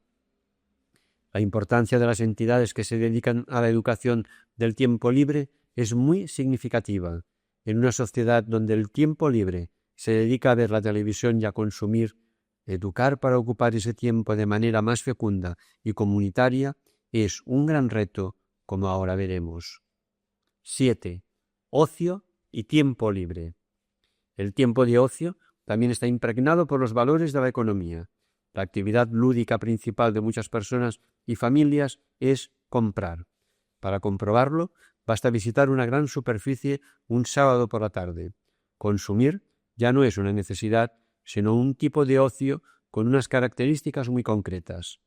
La importancia de las entidades que se dedican a la educación del tiempo libre es muy significativa. En una sociedad donde el tiempo libre se dedica a ver la televisión y a consumir, educar para ocupar ese tiempo de manera más fecunda y comunitaria es un gran reto, como ahora veremos. 7. Ocio y tiempo libre. El tiempo de ocio también está impregnado por los valores de la economía. La actividad lúdica principal de muchas personas y familias es comprar. Para comprobarlo, basta visitar una gran superficie un sábado por la tarde. Consumir ya no es una necesidad, sino un tipo de ocio con unas características muy concretas.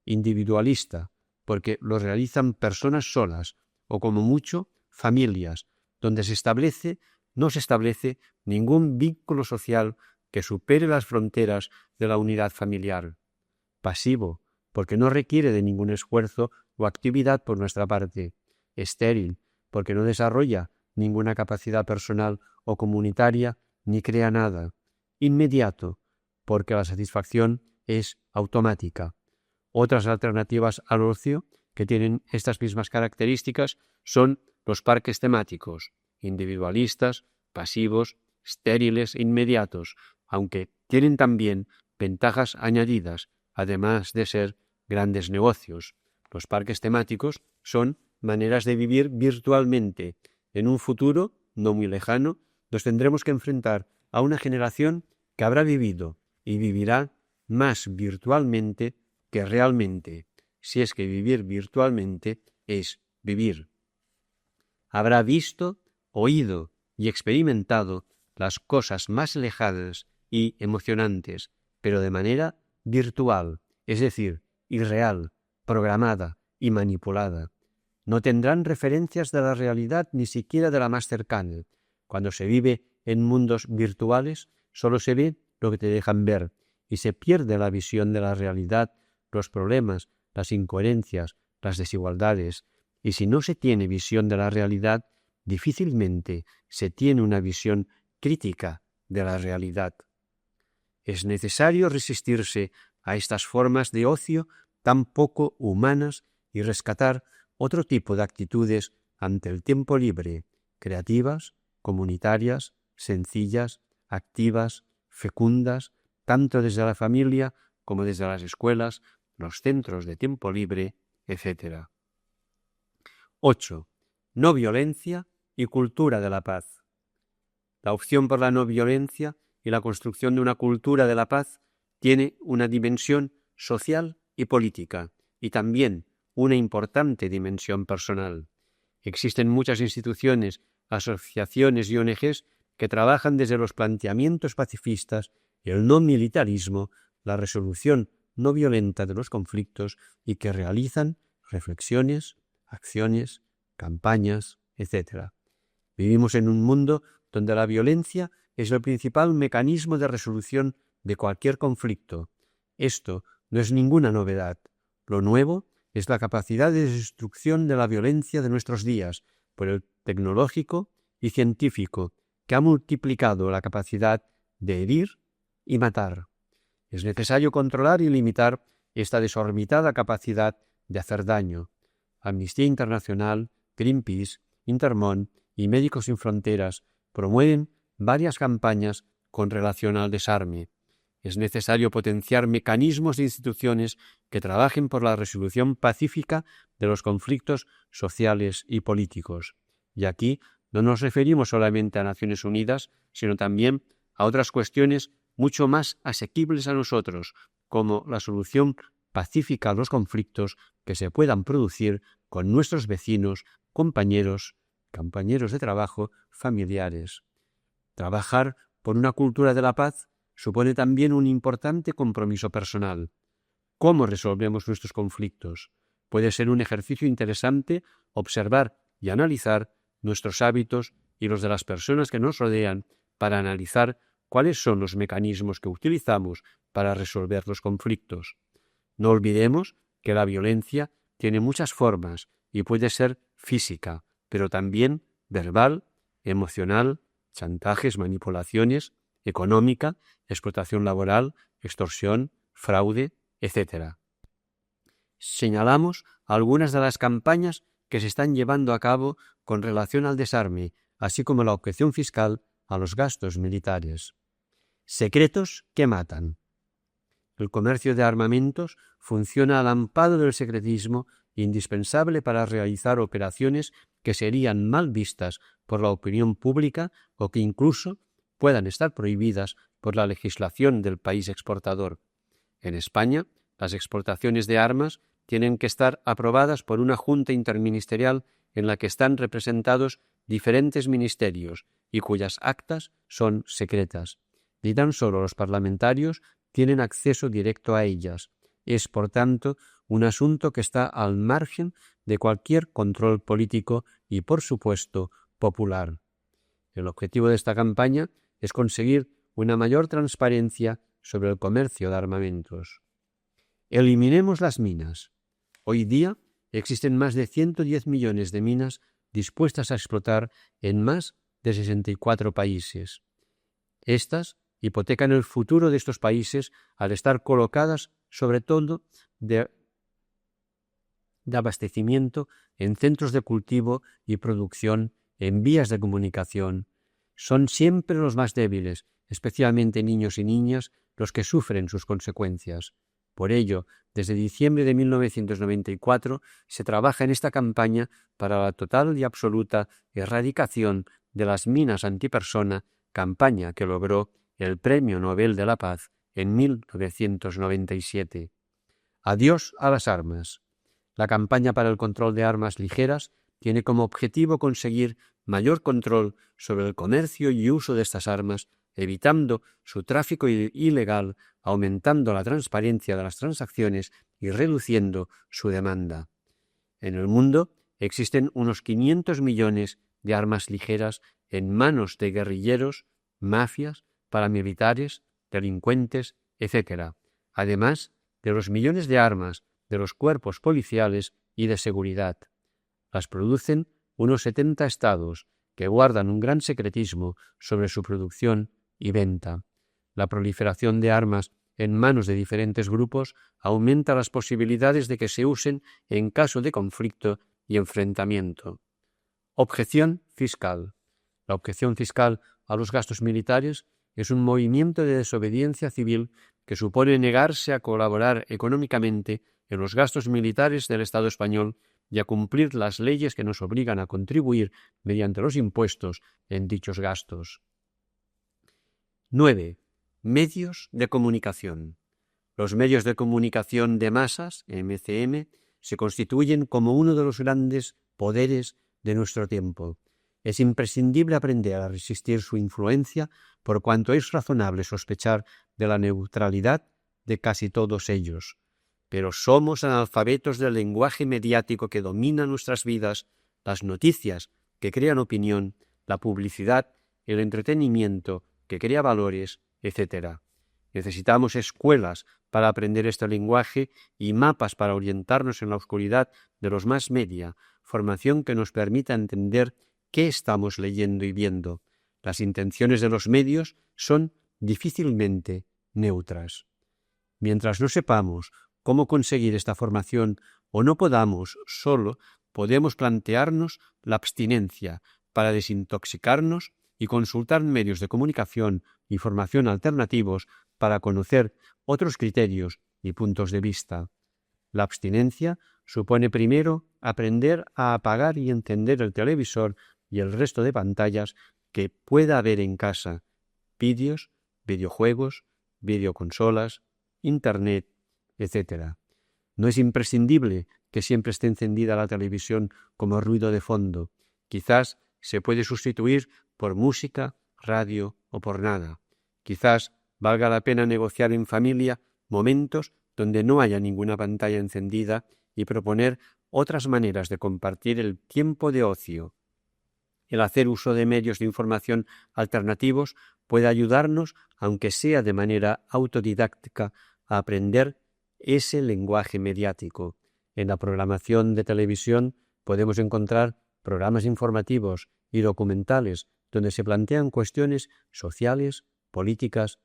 Individualista, porque lo realizan personas solas, o como mucho, familias, donde no se establece ningún vínculo social que supere las fronteras de la unidad familiar. Pasivo, porque no requiere de ningún esfuerzo o actividad por nuestra parte. Estéril, porque no desarrolla ninguna capacidad personal o comunitaria ni crea nada. Inmediato, porque la satisfacción es automática. Otras alternativas al ocio que tienen estas mismas características son los parques temáticos, individualistas, pasivos, estériles e inmediatos, aunque tienen también ventajas añadidas, además de ser grandes negocios. Los parques temáticos son maneras de vivir virtualmente. En un futuro, no muy lejano, nos tendremos que enfrentar a una generación que habrá vivido y vivirá más virtualmente que realmente, si es que vivir virtualmente es vivir. Habrá visto, oído y experimentado las cosas más lejanas y emocionantes, pero de manera virtual, es decir, irreal, programada y manipulada. No tendrán referencias de la realidad ni siquiera de la más cercana. Cuando se vive en mundos virtuales, solo se ve lo que te dejan ver y se pierde la visión de la realidad los problemas, las incoherencias, las desigualdades, y si no se tiene visión de la realidad, difícilmente se tiene una visión crítica de la realidad. Es necesario resistirse a estas formas de ocio tan poco humanas y rescatar otro tipo de actitudes ante el tiempo libre, creativas, comunitarias, sencillas, activas, fecundas, tanto desde la familia como desde las escuelas, los centros de tiempo libre, etc. 8. No violencia y cultura de la paz. La opción por la no violencia y la construcción de una cultura de la paz tiene una dimensión social y política, y también una importante dimensión personal. Existen muchas instituciones, asociaciones y ONGs que trabajan desde los planteamientos pacifistas, el no militarismo, la resolución no violenta de los conflictos y que realizan reflexiones, acciones, campañas, etc. Vivimos en un mundo donde la violencia es el principal mecanismo de resolución de cualquier conflicto. Esto no es ninguna novedad. Lo nuevo es la capacidad de destrucción de la violencia de nuestros días por el tecnológico y científico, que ha multiplicado la capacidad de herir y matar. Es necesario controlar y limitar esta desorbitada capacidad de hacer daño. Amnistía Internacional, Greenpeace, Intermón y Médicos Sin Fronteras promueven varias campañas con relación al desarme. Es necesario potenciar mecanismos de instituciones que trabajen por la resolución pacífica de los conflictos sociales y políticos. Y aquí no nos referimos solamente a Naciones Unidas, sino también a otras cuestiones mucho más asequibles a nosotros, como la solución pacífica a los conflictos que se puedan producir con nuestros vecinos, compañeros de trabajo, familiares. Trabajar por una cultura de la paz supone también un importante compromiso personal. ¿Cómo resolvemos nuestros conflictos? Puede ser un ejercicio interesante observar y analizar nuestros hábitos y los de las personas que nos rodean para analizar cuáles son los mecanismos que utilizamos para resolver los conflictos. No olvidemos que la violencia tiene muchas formas y puede ser física, pero también verbal, emocional, chantajes, manipulaciones, económica, explotación laboral, extorsión, fraude, etc. Señalamos algunas de las campañas que se están llevando a cabo con relación al desarme, así como la objeción fiscal a los gastos militares. Secretos que matan. El comercio de armamentos funciona al amparo del secretismo indispensable para realizar operaciones que serían mal vistas por la opinión pública o que incluso puedan estar prohibidas por la legislación del país exportador. En España, las exportaciones de armas tienen que estar aprobadas por una junta interministerial en la que están representados diferentes ministerios y cuyas actas son secretas. Ni tan solo los parlamentarios tienen acceso directo a ellas. Es, por tanto, un asunto que está al margen de cualquier control político y, por supuesto, popular. El objetivo de esta campaña es conseguir una mayor transparencia sobre el comercio de armamentos. Eliminemos las minas. Hoy día existen más de 110 millones de minas dispuestas a explotar en más de 64 países. Estas hipotecan el futuro de estos países al estar colocadas sobre todo de abastecimiento en centros de cultivo y producción, en vías de comunicación. Son siempre los más débiles, especialmente niños y niñas, los que sufren sus consecuencias. Por ello, desde diciembre de 1994 se trabaja en esta campaña para la total y absoluta erradicación de las minas antipersona, campaña que logró el Premio Nobel de la Paz en 1997. Adiós a las armas. La campaña para el control de armas ligeras tiene como objetivo conseguir mayor control sobre el comercio y uso de estas armas, evitando su tráfico ilegal, aumentando la transparencia de las transacciones y reduciendo su demanda. En el mundo existen unos 500 millones de armas ligeras en manos de guerrilleros, mafias, paramilitares, delincuentes, etc. Además, de los millones de armas de los cuerpos policiales y de seguridad. Las producen unos 70 estados que guardan un gran secretismo sobre su producción y venta. La proliferación de armas en manos de diferentes grupos aumenta las posibilidades de que se usen en caso de conflicto y enfrentamiento. Objeción fiscal. La objeción fiscal a los gastos militares es un movimiento de desobediencia civil que supone negarse a colaborar económicamente en los gastos militares del Estado español y a cumplir las leyes que nos obligan a contribuir mediante los impuestos en dichos gastos. 9. Medios de comunicación. Los medios de comunicación de masas, MCM, se constituyen como uno de los grandes poderes de nuestro tiempo. Es imprescindible aprender a resistir su influencia, por cuanto es razonable sospechar de la neutralidad de casi todos ellos. Pero somos analfabetos del lenguaje mediático que domina nuestras vidas, las noticias que crean opinión, la publicidad, el entretenimiento que crea valores, etc. Necesitamos escuelas para aprender este lenguaje y mapas para orientarnos en la oscuridad de los mass media, formación que nos permita entender qué estamos leyendo y viendo. Las intenciones de los medios son difícilmente neutras. Mientras no sepamos cómo conseguir esta formación o no podamos solo, podemos plantearnos la abstinencia para desintoxicarnos y consultar medios de comunicación y formación alternativos para conocer otros criterios y puntos de vista. La abstinencia supone primero aprender a apagar y encender el televisor y el resto de pantallas que pueda haber en casa, vídeos, videojuegos, videoconsolas, internet, etc. No es imprescindible que siempre esté encendida la televisión como ruido de fondo. Quizás se puede sustituir por música, radio o por nada. Quizás valga la pena negociar en familia momentos donde no haya ninguna pantalla encendida y proponer otras maneras de compartir el tiempo de ocio. El hacer uso de medios de información alternativos puede ayudarnos, aunque sea de manera autodidáctica, a aprender ese lenguaje mediático. En la programación de televisión podemos encontrar programas informativos y documentales donde se plantean cuestiones sociales, políticas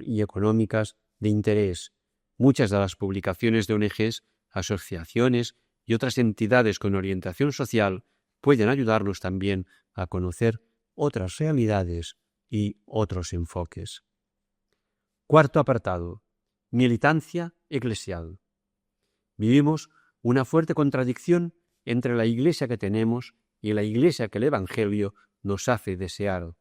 y económicas de interés. Muchas de las publicaciones de ONGs, asociaciones y otras entidades con orientación social pueden ayudarnos también a conocer otras realidades y otros enfoques. Cuarto apartado. Militancia eclesial. Vivimos una fuerte contradicción entre la Iglesia que tenemos y la Iglesia que el Evangelio nos hace desear.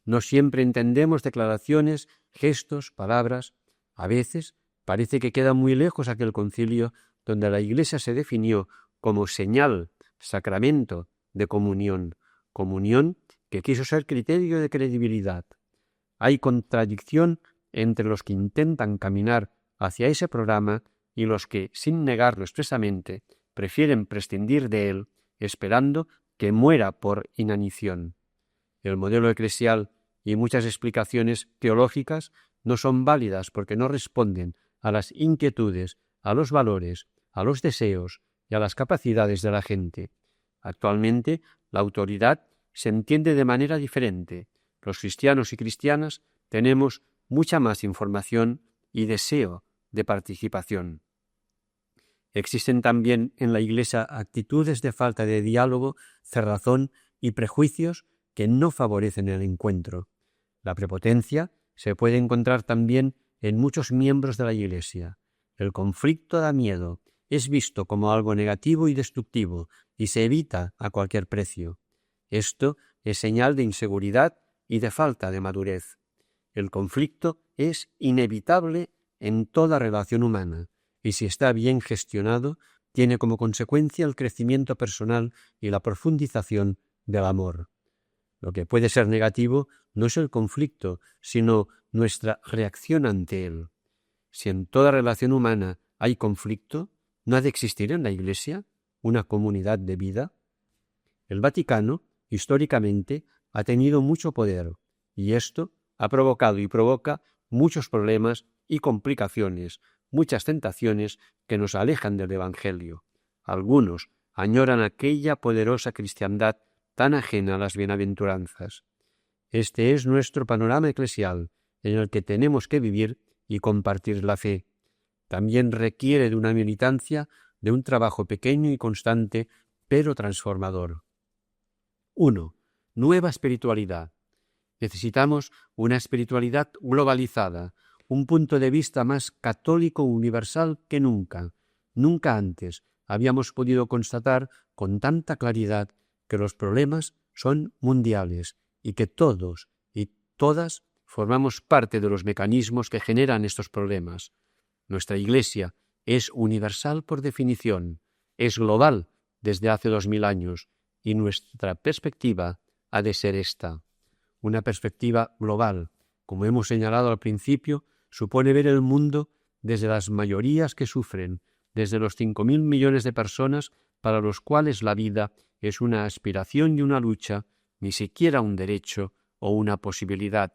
No siempre entendemos declaraciones, gestos, palabras. A veces parece que queda muy lejos aquel concilio donde la Iglesia se definió como señal, sacramento de comunión que quiso ser criterio de credibilidad. Hay contradicción entre los que intentan caminar hacia ese programa y los que, sin negarlo expresamente, prefieren prescindir de él, esperando que muera por inanición. El modelo eclesial y muchas explicaciones teológicas no son válidas porque no responden a las inquietudes, a los valores, a los deseos y a las capacidades de la gente. Actualmente, la autoridad se entiende de manera diferente. Los cristianos y cristianas tenemos mucha más información y deseo de participación. Existen también en la Iglesia actitudes de falta de diálogo, cerrazón y prejuicios que no favorecen el encuentro. La prepotencia se puede encontrar también en muchos miembros de la Iglesia. El conflicto da miedo, es visto como algo negativo y destructivo y se evita a cualquier precio. Esto es señal de inseguridad y de falta de madurez. El conflicto es inevitable en toda relación humana y si está bien gestionado, tiene como consecuencia el crecimiento personal y la profundización del amor. Lo que puede ser negativo no es el conflicto, sino nuestra reacción ante él. Si en toda relación humana hay conflicto, ¿no ha de existir en la Iglesia una comunidad de vida? El Vaticano, históricamente, ha tenido mucho poder, y esto ha provocado y provoca muchos problemas y complicaciones, muchas tentaciones que nos alejan del Evangelio. Algunos añoran aquella poderosa cristiandad tan ajena a las bienaventuranzas. Este es nuestro panorama eclesial, en el que tenemos que vivir y compartir la fe. También requiere de una militancia, de un trabajo pequeño y constante, pero transformador. 1. Nueva espiritualidad. Necesitamos una espiritualidad globalizada, un punto de vista más católico universal que nunca. Nunca antes habíamos podido constatar con tanta claridad que los problemas son mundiales y que todos y todas formamos parte de los mecanismos que generan estos problemas. Nuestra Iglesia es universal por definición, es global desde hace 2000 años y nuestra perspectiva ha de ser esta. Una perspectiva global, como hemos señalado al principio, supone ver el mundo desde las mayorías que sufren, desde los 5.000 millones de personas para los cuales la vida es una aspiración y una lucha, ni siquiera un derecho o una posibilidad.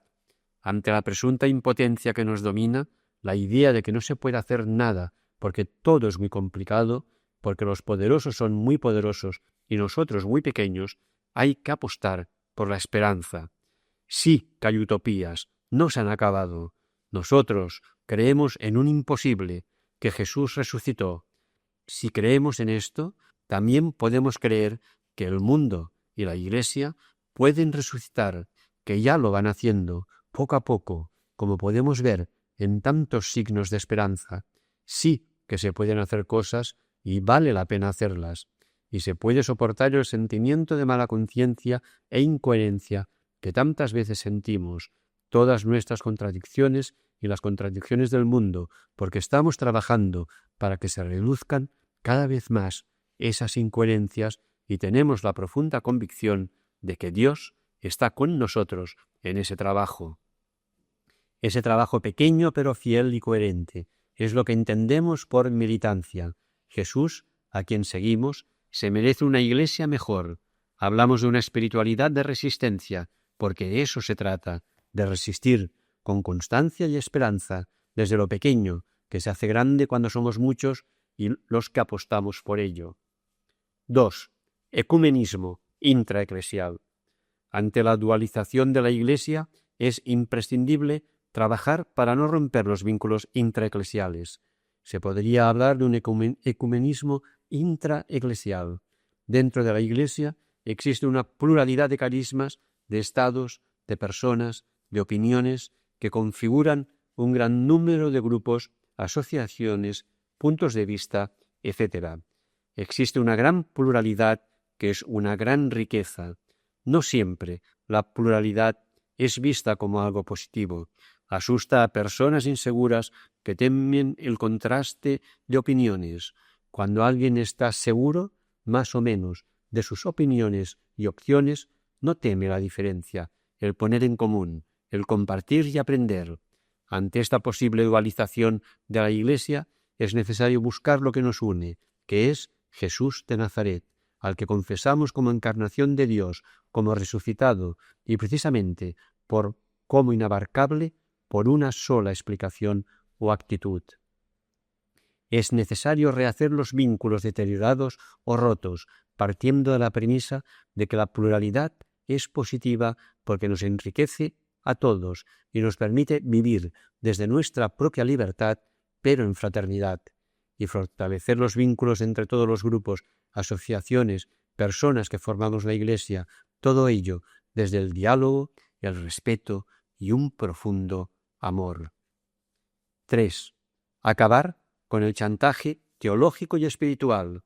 Ante la presunta impotencia que nos domina, la idea de que no se puede hacer nada porque todo es muy complicado, porque los poderosos son muy poderosos y nosotros muy pequeños, hay que apostar por la esperanza. Sí que hay utopías, no se han acabado. Nosotros creemos en un imposible, que Jesús resucitó. Si creemos en esto, también podemos creer que el mundo y la Iglesia pueden resucitar, que ya lo van haciendo, poco a poco, como podemos ver en tantos signos de esperanza. Sí que se pueden hacer cosas y vale la pena hacerlas, y se puede soportar el sentimiento de mala conciencia e incoherencia que tantas veces sentimos, todas nuestras contradicciones y las contradicciones del mundo, porque estamos trabajando para que se reduzcan cada vez más esas incoherencias y tenemos la profunda convicción de que Dios está con nosotros en ese trabajo. Ese trabajo pequeño pero fiel y coherente es lo que entendemos por militancia. Jesús, a quien seguimos, se merece una Iglesia mejor. Hablamos de una espiritualidad de resistencia, porque de eso se trata, de resistir con constancia y esperanza, desde lo pequeño, que se hace grande cuando somos muchos y los que apostamos por ello. 2. Ecumenismo intraeclesial. Ante la dualización de la Iglesia es imprescindible trabajar para no romper los vínculos intraeclesiales. Se podría hablar de un ecumenismo intraeclesial. Dentro de la Iglesia existe una pluralidad de carismas, de estados, de personas, de opiniones, que configuran un gran número de grupos, asociaciones, puntos de vista, etc. Existe una gran pluralidad que es una gran riqueza. No siempre la pluralidad es vista como algo positivo. Asusta a personas inseguras que temen el contraste de opiniones. Cuando alguien está seguro, más o menos, de sus opiniones y opciones, no teme la diferencia, el poner en común, el compartir y aprender. Ante esta posible dualización de la Iglesia, es necesario buscar lo que nos une, que es Jesús de Nazaret, al que confesamos como encarnación de Dios, como resucitado, y precisamente como inabarcable, por una sola explicación o actitud. Es necesario rehacer los vínculos deteriorados o rotos, partiendo de la premisa de que la pluralidad es positiva porque nos enriquece a todos y nos permite vivir desde nuestra propia libertad, pero en fraternidad, y fortalecer los vínculos entre todos los grupos, asociaciones, personas que formamos la Iglesia, todo ello desde el diálogo, el respeto y un profundo amor. 3. Acabar con el chantaje teológico y espiritual.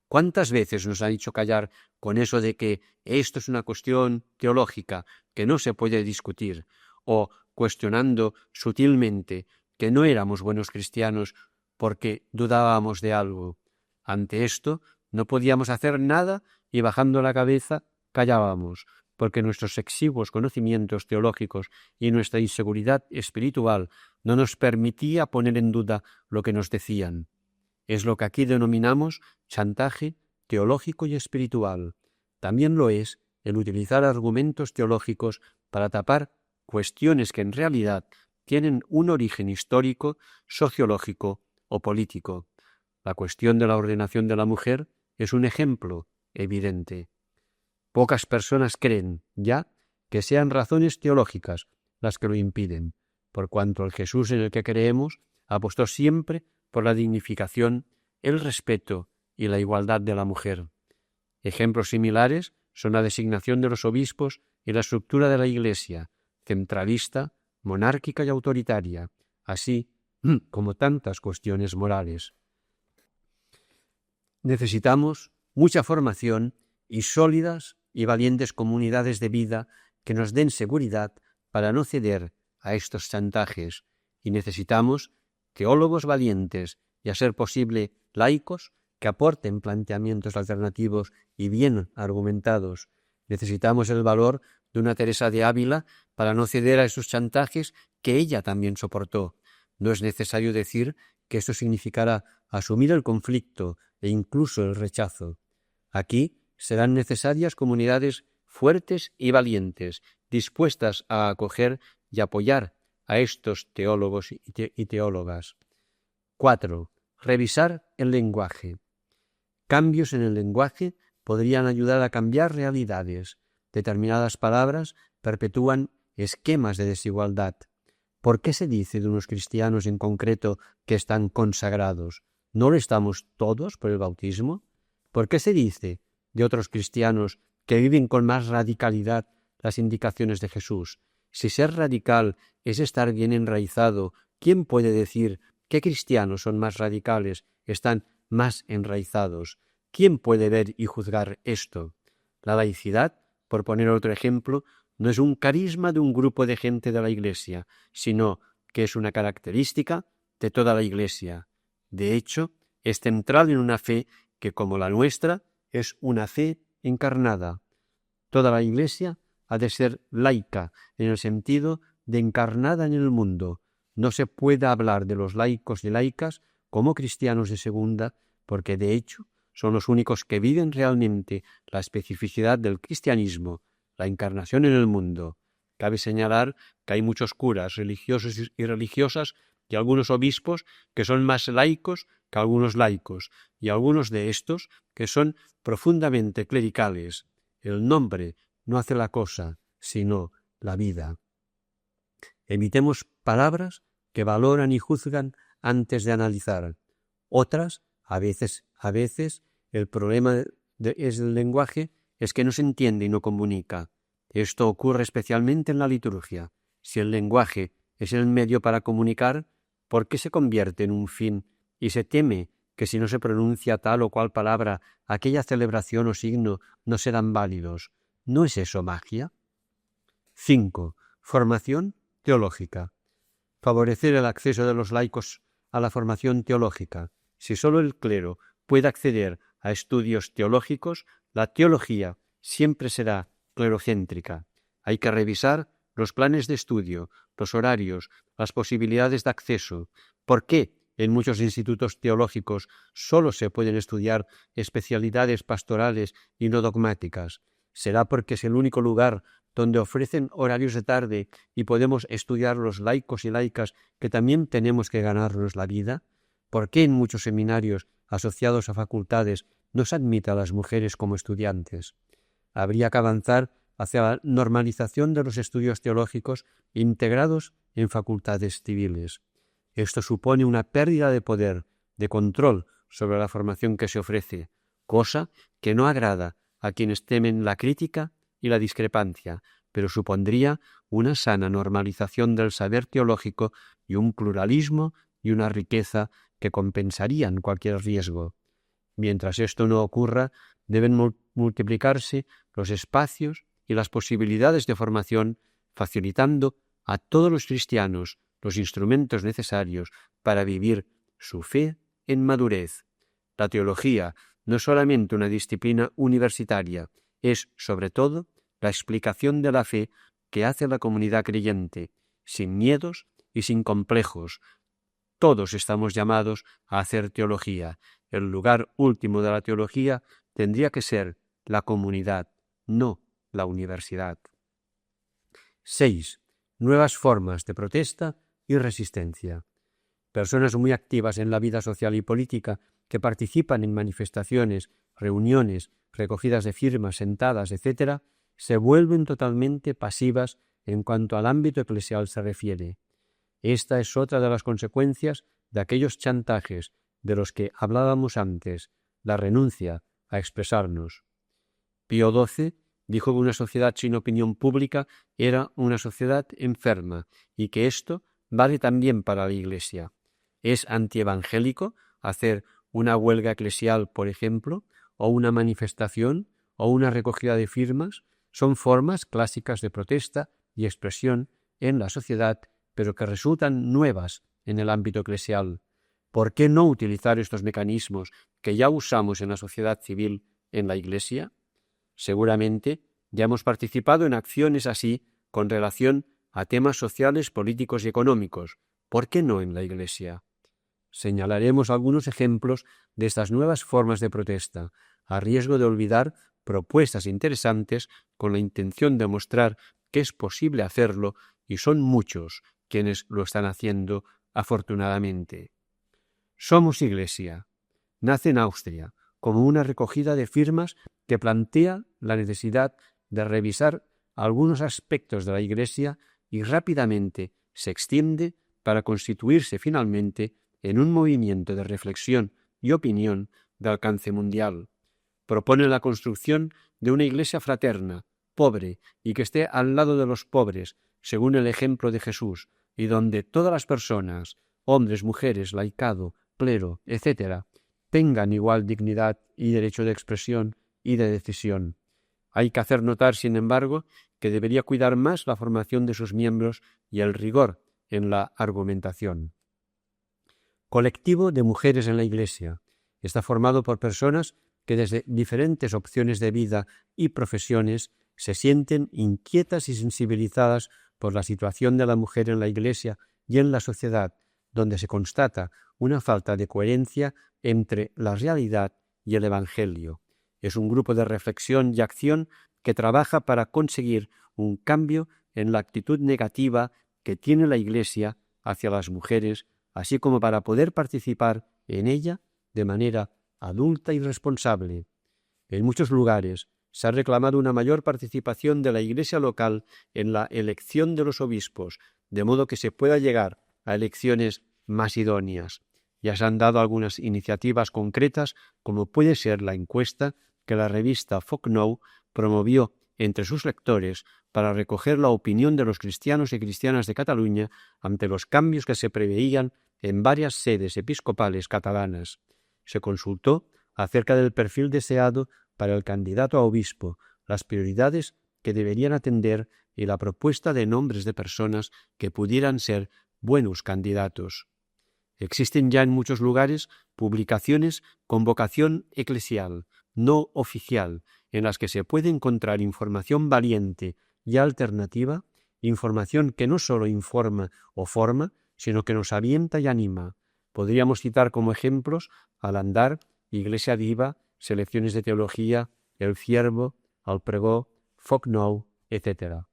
¿Cuántas veces nos han hecho callar con eso de que esto es una cuestión teológica que no se puede discutir, o cuestionando sutilmente que no éramos buenos cristianos porque dudábamos de algo? Ante esto no podíamos hacer nada y bajando la cabeza callábamos, porque nuestros exiguos conocimientos teológicos y nuestra inseguridad espiritual no nos permitía poner en duda lo que nos decían. Es lo que aquí denominamos chantaje teológico y espiritual. También lo es el utilizar argumentos teológicos para tapar cuestiones que en realidad tienen un origen histórico, sociológico o político. La cuestión de la ordenación de la mujer es un ejemplo evidente. Pocas personas creen ya que sean razones teológicas las que lo impiden, por cuanto el Jesús en el que creemos apostó siempre por la dignificación, el respeto y la igualdad de la mujer. Ejemplos similares son la designación de los obispos y la estructura de la Iglesia, centralista, monárquica y autoritaria, así como tantas cuestiones morales. Necesitamos mucha formación y sólidas y valientes comunidades de vida que nos den seguridad para no ceder a estos chantajes, y necesitamos teólogos valientes y, a ser posible, laicos que aporten planteamientos alternativos y bien argumentados. Necesitamos el valor de una Teresa de Ávila para no ceder a esos chantajes que ella también soportó. No es necesario decir que esto significará asumir el conflicto e incluso el rechazo. Aquí serán necesarias comunidades fuertes y valientes, dispuestas a acoger y apoyar a estos teólogos y teólogas. 4. Revisar el lenguaje. Cambios en el lenguaje podrían ayudar a cambiar realidades. Determinadas palabras perpetúan esquemas de desigualdad. ¿Por qué se dice de unos cristianos en concreto que están consagrados? ¿No lo estamos todos por el bautismo? ¿Por qué se dice de otros cristianos que viven con más radicalidad las indicaciones de Jesús? Si ser radical es estar bien enraizado, ¿quién puede decir qué cristianos son más radicales, están más enraizados? ¿Quién puede ver y juzgar esto? La laicidad, por poner otro ejemplo, no es un carisma de un grupo de gente de la Iglesia, sino que es una característica de toda la Iglesia. De hecho, es central en una fe que, como la nuestra, es una fe encarnada. Toda la Iglesia ha de ser laica en el sentido de encarnada en el mundo. No se puede hablar de los laicos y laicas como cristianos de segunda, porque de hecho son los únicos que viven realmente la especificidad del cristianismo, la encarnación en el mundo. Cabe señalar que hay muchos curas religiosos y religiosas y algunos obispos que son más laicos que algunos laicos, y algunos de estos que son profundamente clericales. El nombre no hace la cosa, sino la vida. Evitemos palabras que valoran y juzgan antes de analizar. Otras, a veces, el problema es el lenguaje, es que no se entiende y no comunica. Esto ocurre especialmente en la liturgia. Si el lenguaje es el medio para comunicar, ¿por qué se convierte en un fin y se teme que si no se pronuncia tal o cual palabra, aquella celebración o signo no serán válidos? ¿No es eso magia? 5. Formación teológica. Favorecer el acceso de los laicos a la formación teológica. Si sólo el clero puede acceder a estudios teológicos, la teología siempre será clerocéntrica. Hay que revisar los planes de estudio, los horarios, las posibilidades de acceso. ¿Por qué en muchos institutos teológicos sólo se pueden estudiar especialidades pastorales y no dogmáticas? ¿Será porque es el único lugar donde ofrecen horarios de tarde y podemos estudiar los laicos y laicas que también tenemos que ganarnos la vida? ¿Por qué en muchos seminarios asociados a facultades no se admite a las mujeres como estudiantes? Habría que avanzar hacia la normalización de los estudios teológicos integrados en facultades civiles. Esto supone una pérdida de poder, de control sobre la formación que se ofrece, cosa que no agrada a quienes temen la crítica y la discrepancia, pero supondría una sana normalización del saber teológico y un pluralismo y una riqueza que compensarían cualquier riesgo. Mientras esto no ocurra, deben multiplicarse los espacios y las posibilidades de formación, facilitando a todos los cristianos los instrumentos necesarios para vivir su fe en madurez. La teología no es solamente una disciplina universitaria, es, sobre todo, la explicación de la fe que hace la comunidad creyente, sin miedos y sin complejos. Todos estamos llamados a hacer teología. El lugar último de la teología tendría que ser la comunidad, no la universidad. 6. Nuevas formas de protesta y resistencia. Personas muy activas en la vida social y política que participan en manifestaciones, reuniones, recogidas de firmas, sentadas, etc., se vuelven totalmente pasivas en cuanto al ámbito eclesial se refiere. Esta es otra de las consecuencias de aquellos chantajes de los que hablábamos antes, la renuncia a expresarnos. Pío XII dijo que una sociedad sin opinión pública era una sociedad enferma y que esto vale también para la Iglesia. ¿Es antievangélico hacer una huelga eclesial, por ejemplo, o una manifestación, o una recogida de firmas? Son formas clásicas de protesta y expresión en la sociedad, pero que resultan nuevas en el ámbito eclesial. ¿Por qué no utilizar estos mecanismos que ya usamos en la sociedad civil en la Iglesia? Seguramente ya hemos participado en acciones así con relación a temas sociales, políticos y económicos. ¿Por qué no en la Iglesia? Señalaremos algunos ejemplos de estas nuevas formas de protesta, a riesgo de olvidar propuestas interesantes con la intención de mostrar que es posible hacerlo, y son muchos quienes lo están haciendo afortunadamente. Somos Iglesia. Nace en Austria como una recogida de firmas que plantea la necesidad de revisar algunos aspectos de la Iglesia y rápidamente se extiende para constituirse finalmente en un movimiento de reflexión y opinión de alcance mundial. Propone la construcción de una Iglesia fraterna, pobre y que esté al lado de los pobres, según el ejemplo de Jesús, y donde todas las personas, hombres, mujeres, laicado, clero, etc., tengan igual dignidad y derecho de expresión y de decisión. Hay que hacer notar, sin embargo, que debería cuidar más la formación de sus miembros y el rigor en la argumentación. Colectivo de mujeres en la Iglesia. Está formado por personas que desde diferentes opciones de vida y profesiones se sienten inquietas y sensibilizadas por la situación de la mujer en la Iglesia y en la sociedad, donde se constata una falta de coherencia entre la realidad y el Evangelio. Es un grupo de reflexión y acción que trabaja para conseguir un cambio en la actitud negativa que tiene la Iglesia hacia las mujeres, así como para poder participar en ella de manera adulta y responsable. En muchos lugares se ha reclamado una mayor participación de la Iglesia local en la elección de los obispos, de modo que se pueda llegar a elecciones más idóneas. Ya se han dado algunas iniciativas concretas, como puede ser la encuesta que la revista Foc-Nou promovió entre sus lectores para recoger la opinión de los cristianos y cristianas de Cataluña ante los cambios que se preveían en varias sedes episcopales catalanas. Se consultó acerca del perfil deseado para el candidato a obispo, las prioridades que deberían atender y la propuesta de nombres de personas que pudieran ser buenos candidatos. Existen ya en muchos lugares publicaciones con vocación eclesial, no oficial, en las que se puede encontrar información valiente y alternativa, información que no solo informa o forma, sino que nos avienta y anima. Podríamos citar como ejemplos Al Andar, Iglesia Viva, Selecciones de Teología, El Ciervo, Al Pregó, Foc-Nou, etc.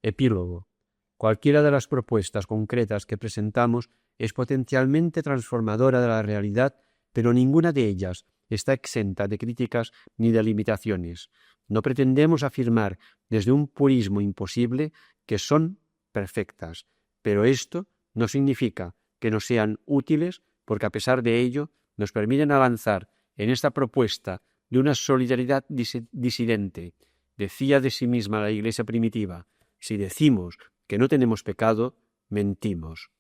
Epílogo. Cualquiera de las propuestas concretas que presentamos es potencialmente transformadora de la realidad, pero ninguna de ellas está exenta de críticas ni de limitaciones. No pretendemos afirmar desde un purismo imposible que son perfectas, pero esto no significa que no sean útiles, porque a pesar de ello nos permiten avanzar en esta propuesta de una solidaridad disidente. Decía de sí misma la Iglesia primitiva: si decimos que no tenemos pecado, mentimos.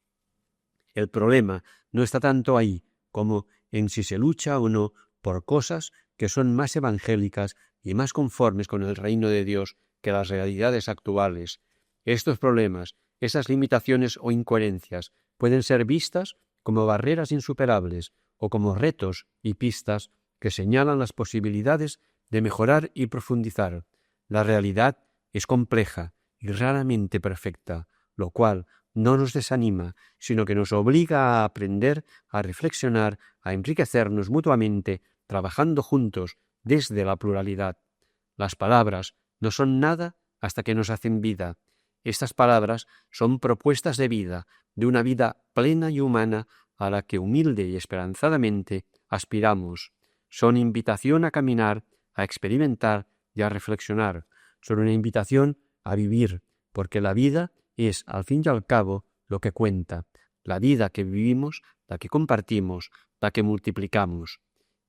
El problema no está tanto ahí como en si se lucha o no por cosas que son más evangélicas y más conformes con el reino de Dios que las realidades actuales. Estos problemas, esas limitaciones o incoherencias pueden ser vistas como barreras insuperables o como retos y pistas que señalan las posibilidades de mejorar y profundizar. La realidad es compleja y raramente perfecta, lo cual no nos desanima, sino que nos obliga a aprender, a reflexionar, a enriquecernos mutuamente, trabajando juntos desde la pluralidad. Las palabras no son nada hasta que nos hacen vida. Estas palabras son propuestas de vida, de una vida plena y humana a la que humilde y esperanzadamente aspiramos. Son invitación a caminar, a experimentar y a reflexionar. Son una invitación a vivir, porque la vida es, al fin y al cabo, lo que cuenta. La vida que vivimos, la que compartimos, la que multiplicamos.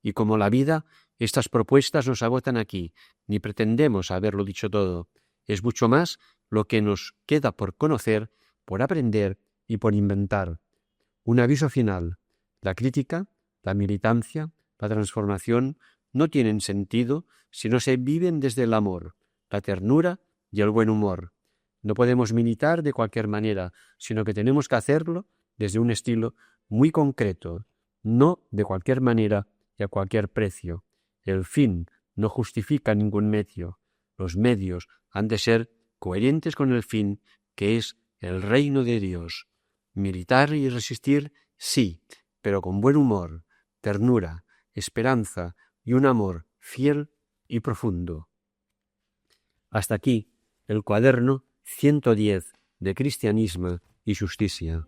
Y como la vida, estas propuestas nos agotan aquí, ni pretendemos haberlo dicho todo. Es mucho más lo que nos queda por conocer, por aprender y por inventar. Un aviso final. La crítica, la militancia, la transformación no tienen sentido si no se viven desde el amor, la ternura y el buen humor. No podemos militar de cualquier manera, sino que tenemos que hacerlo desde un estilo muy concreto, no de cualquier manera y a cualquier precio. El fin no justifica ningún medio. Los medios han de ser coherentes con el fin, que es el reino de Dios. Militar y resistir, sí, pero con buen humor, ternura, esperanza y un amor fiel y profundo. Hasta aquí el cuaderno 110 de Cristianisme y Justicia.